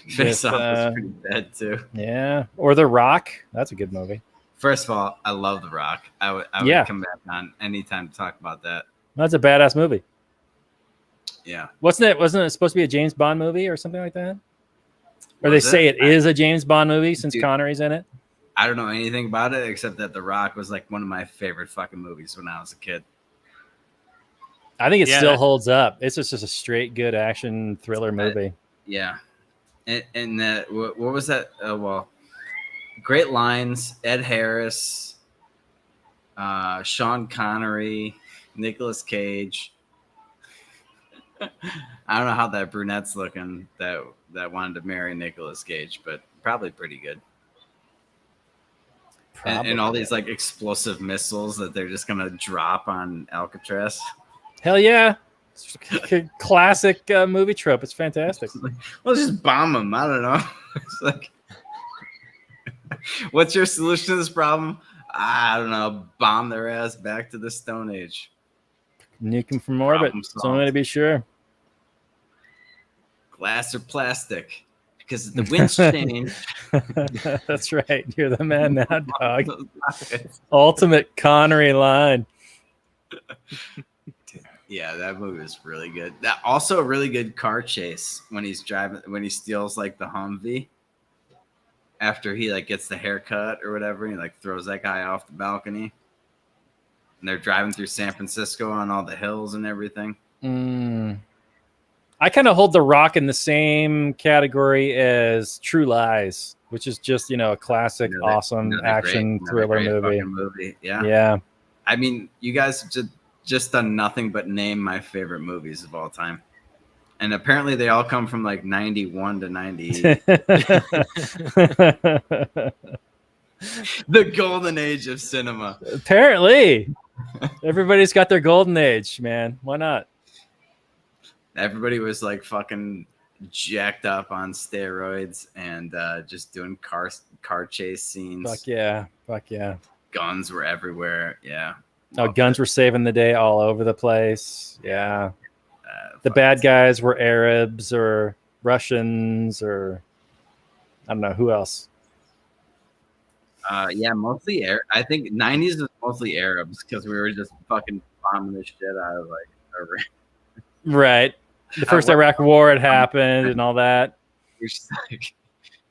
Face Off uh, was pretty bad too. Yeah. Or The Rock. That's a good movie. First of all, I love The Rock. I would Yeah. come back on anytime to talk about that. That's a badass movie. Yeah. Wasn't it supposed to be a James Bond movie or something like that? Or Was they say it? it is a James Bond movie since Dude. Connery's in it? I don't know anything about it except that The Rock was like one of my favorite fucking movies when I was a kid. I think it Yeah. still holds up. It's just a straight good action thriller movie. Yeah. And that what was that? Well, great lines. Ed Harris, Sean Connery, Nicolas Cage. I don't know how that brunette's looking that wanted to marry Nicolas Cage, but probably pretty good. And all these like explosive missiles that they're just gonna drop on Alcatraz. Hell yeah. It's a classic movie trope. It's fantastic. Well, just bomb them. I don't know. It's like, what's your solution to this problem? I don't know. Bomb their ass back to the Stone Age. Nuke them from orbit. Problem So I'm going to be sure. Glass or plastic? Because the winds change. That's right. You're the man now, dog. Ultimate Connery line. Yeah, that movie is really good. That also a really good car chase when he's driving, when he steals like the Humvee after he like gets the haircut or whatever. He like throws that guy off the balcony, and they're driving through San Francisco on all the hills and everything. I kind of hold The Rock in the same category as True Lies, which is just, a classic, awesome action thriller movie. Yeah. Yeah. I mean, you guys just done nothing but name my favorite movies of all time. And apparently they all come from like 91 to 98. The golden age of cinema. Apparently. Everybody's got their golden age, man. Why not? Everybody was like fucking jacked up on steroids and just doing car chase scenes. Fuck yeah. Guns were everywhere. Yeah. Oh, guns were saving the day all over the place. Yeah. The Fuck. bad guys were Arabs or Russians or I don't know who else. Yeah, mostly I think 90s was mostly Arabs because we were just fucking bombing the shit out of like Iran. Right. The first Iraq War had happened and all that. Which is like,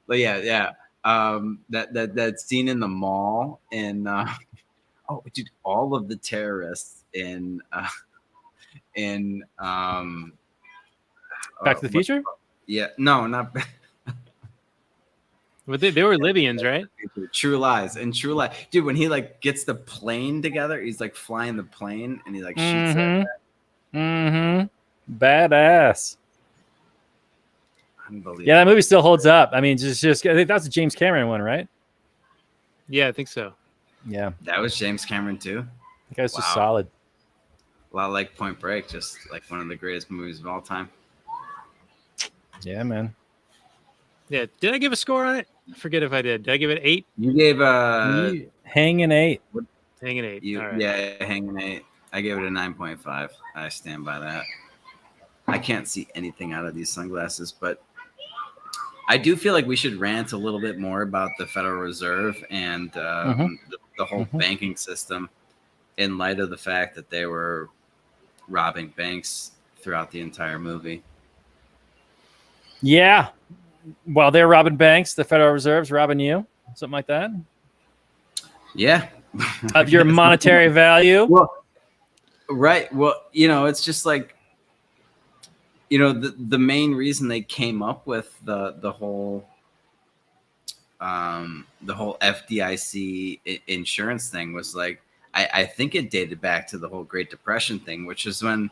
but yeah. That scene in the mall and oh, dude, all of the terrorists in Back to the Future? Yeah, no, not But they were Libyans, right? True Lies. And True Lies, dude, when he like gets the plane together, he's like flying the plane and he like shoots it. Badass. Unbelievable. Yeah, that movie still holds up. I mean, just I think that's a James Cameron one, right? Yeah, I think so. Yeah, That was James Cameron too. that guy's just Wow. solid. A lot like Point Break, just like one of the greatest movies of all time. Yeah, man. Yeah. Did I give a score on it? I forget if I did. Did I give it 8? You gave You hanging 8. Hanging 8. All right. yeah, hanging 8. I gave it a 9.5. I stand by that. I can't see anything out of these sunglasses, but I do feel like we should rant a little bit more about the Federal Reserve and the whole banking system in light of the fact that they were robbing banks throughout the entire movie. Yeah. While they're robbing banks, the Federal Reserve's robbing you, something like that, Yeah. of your monetary value. Well, right. Well, it's just like, the main reason they came up with the whole FDIC insurance thing was like, I think it dated back to the whole Great Depression thing, which is when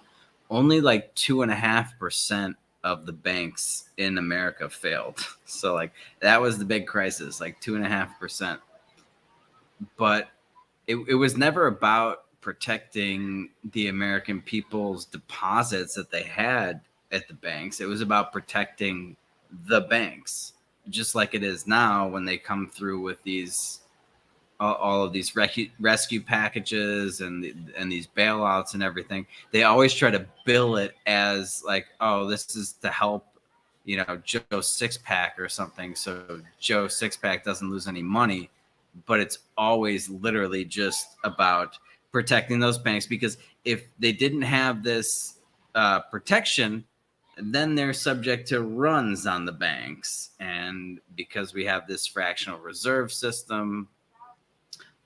only like 2.5% of the banks in America failed. So like that was the big crisis, like 2.5%. But it was never about protecting the American people's deposits that they had at the banks. It was about protecting the banks, just like it is now when they come through with these all of these rescue packages and these bailouts and everything. They always try to bill it as like, oh, this is to help, Joe Sixpack or something, so Joe Sixpack doesn't lose any money. But it's always literally just about protecting those banks, because if they didn't have this protection, then they're subject to runs on the banks. And because we have this fractional reserve system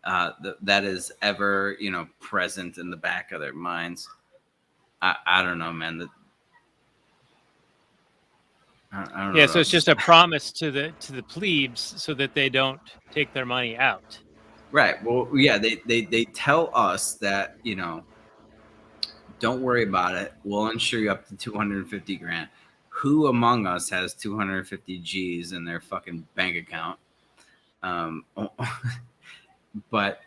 that is ever, present in the back of their minds. I don't know, man. I don't know. Yeah, so it's just a promise to the plebes so that they don't take their money out. Right. Well, yeah, they tell us that, don't worry about it. We'll insure you up to 250 grand. Who among us has 250 G's in their fucking bank account? But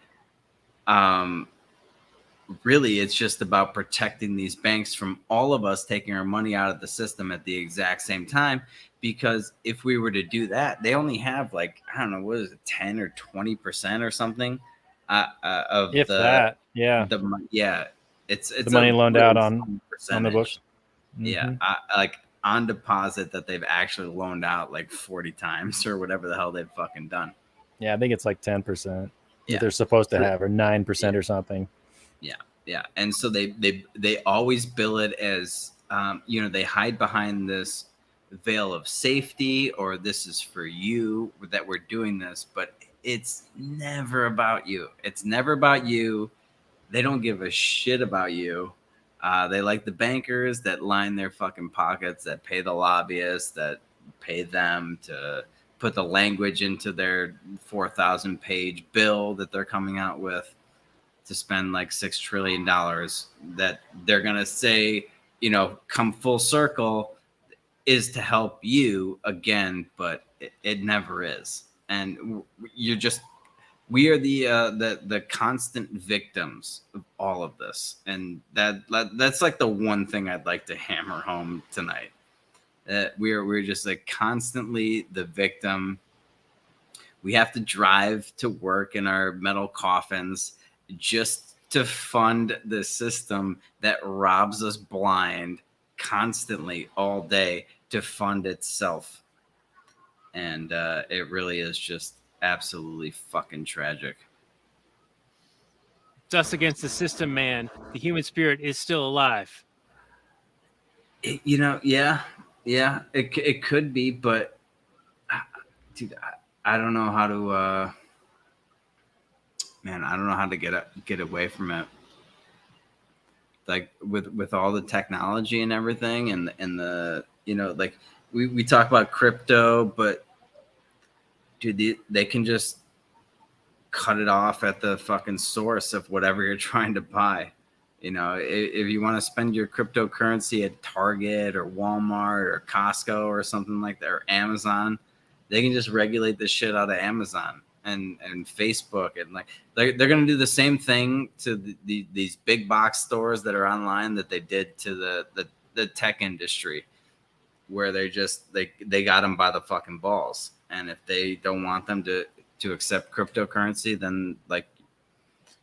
really, it's just about protecting these banks from all of us taking our money out of the system at the exact same time. Because if we were to do that, they only have like, I don't know, what is it, 10 or 20% or something of If that, yeah. It's the money loaned out on the percentage. books. Yeah, like on deposit that they've actually loaned out like 40 times or whatever the hell they've fucking done. Yeah, I think it's like 10% Yeah. that they're supposed to have, or 9% or something. Yeah, and so they always bill it as they hide behind this veil of safety, or this is for you that we're doing this, but it's never about you. It's never about you. They don't give a shit about you. They like the bankers that line their fucking pockets, that pay the lobbyists, that pay them to put the language into their 4,000 page bill that they're coming out with to spend like $6 trillion that they're going to say, come full circle is to help you again, but it never is. And we are the constant victims of all of this. And that's like the one thing I'd like to hammer home tonight. That we're just like constantly the victim. We have to drive to work in our metal coffins just to fund the system that robs us blind constantly all day to fund itself. And it really is just absolutely fucking tragic. It's us against the system, man. The human spirit is still alive. Yeah, it could be, but dude, I don't know how to. Man, I don't know how to get away from it. Like with all the technology and everything, and the like we talk about crypto, but dude, they can just cut it off at the fucking source of whatever you're trying to buy. If you want to spend your cryptocurrency at Target or Walmart or Costco or something like that, or Amazon, they can just regulate the shit out of Amazon and Facebook, and like they're going to do the same thing to these big box stores that are online that they did to the tech industry, where they got them by the fucking balls. And if they don't want them to accept cryptocurrency, then like,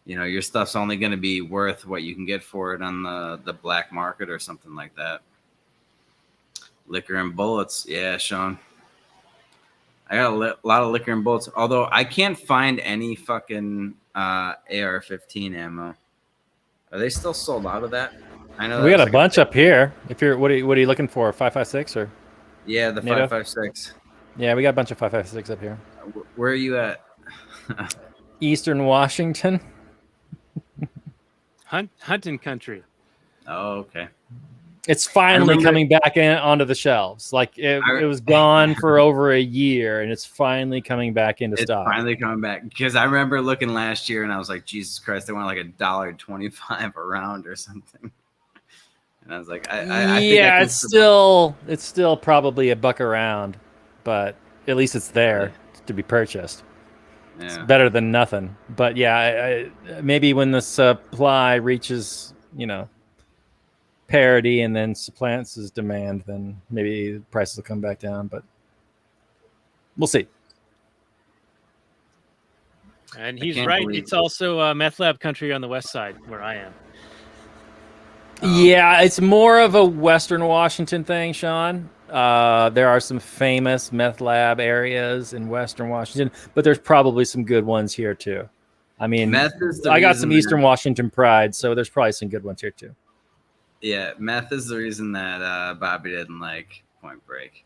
your stuff's only going to be worth what you can get for it on the black market or something like that. Liquor and bullets. Yeah, Sean. I got a lot of liquor and bullets, although I can't find any fucking AR-15 ammo. Are they still sold out of that? I know We got a bunch up here. If you're, what are you looking for? 5.56 or? Yeah, the 5.56. Yeah, we got a bunch of 5.56 up here. Where are you at? Eastern Washington. Hunting country. Oh, okay. It's finally coming back onto the shelves. Like it was gone for over a year, and it's finally coming back into stock. It's finally coming back, because I remember looking last year, and I was like, Jesus Christ, they want like $1.25 a round or something. And I was like, I think it's still probably $1 a round, but at least it's there to be purchased. Yeah. It's better than nothing. But yeah, maybe when the supply reaches, parity and then supplants his demand, then maybe the prices will come back down, but we'll see. And he's right. It's also meth lab country on the west side where I am. Yeah, it's more of a Western Washington thing, Sean. There are some famous meth lab areas in Western Washington, but there's probably some good ones here too. I mean, I got some Eastern Washington pride, so there's probably some good ones here too. Yeah, meth is the reason that Bobby didn't like Point Break.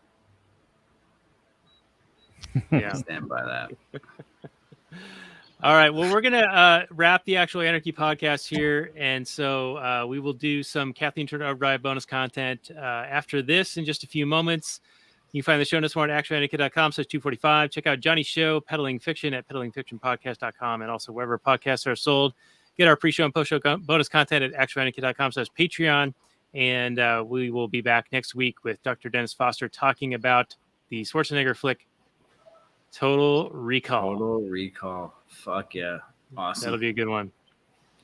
Yeah, stand by that. All right, well, we're gonna wrap the actual Anarchy podcast here, and so we will do some Kathleen Turner Overdrive bonus content after this in just a few moments. You can find the show notes more at actualanarchy.com/245. Check out Johnny's show, Peddling Fiction, at peddlingfictionpodcast.com, and also wherever podcasts are sold. Get our pre-show and post-show bonus content at actualanarchy.com/Patreon. And we will be back next week with Dr. Dennis Foster talking about the Schwarzenegger flick, Total Recall. Total Recall. Fuck yeah. Awesome. That'll be a good one.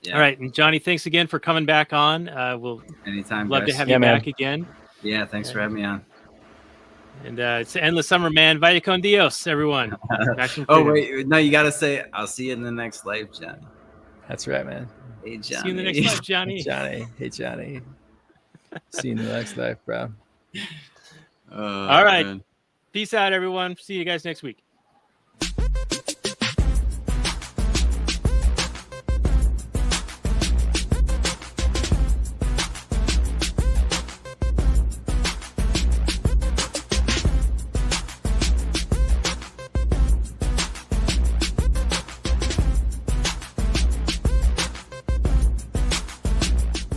Yeah. All right. And Johnny, thanks again for coming back on. We'll anytime love guys. to have you back again. Yeah, thanks for having me on. And it's endless summer, man. Vaya con Dios, everyone. Oh, wait. No, you got to say, I'll see you in the next life, Johnny. That's right, man. Hey, Johnny. See you in the next life, Johnny. Johnny. Hey, Johnny. See you in the next life, bro. All right. Man. Peace out, everyone. See you guys next week.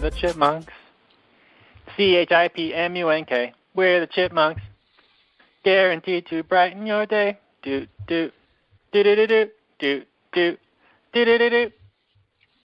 The Chipmunks. CHIPMUNK. We're the Chipmunks. Guaranteed to brighten your day. Do do do do do do do do do do do.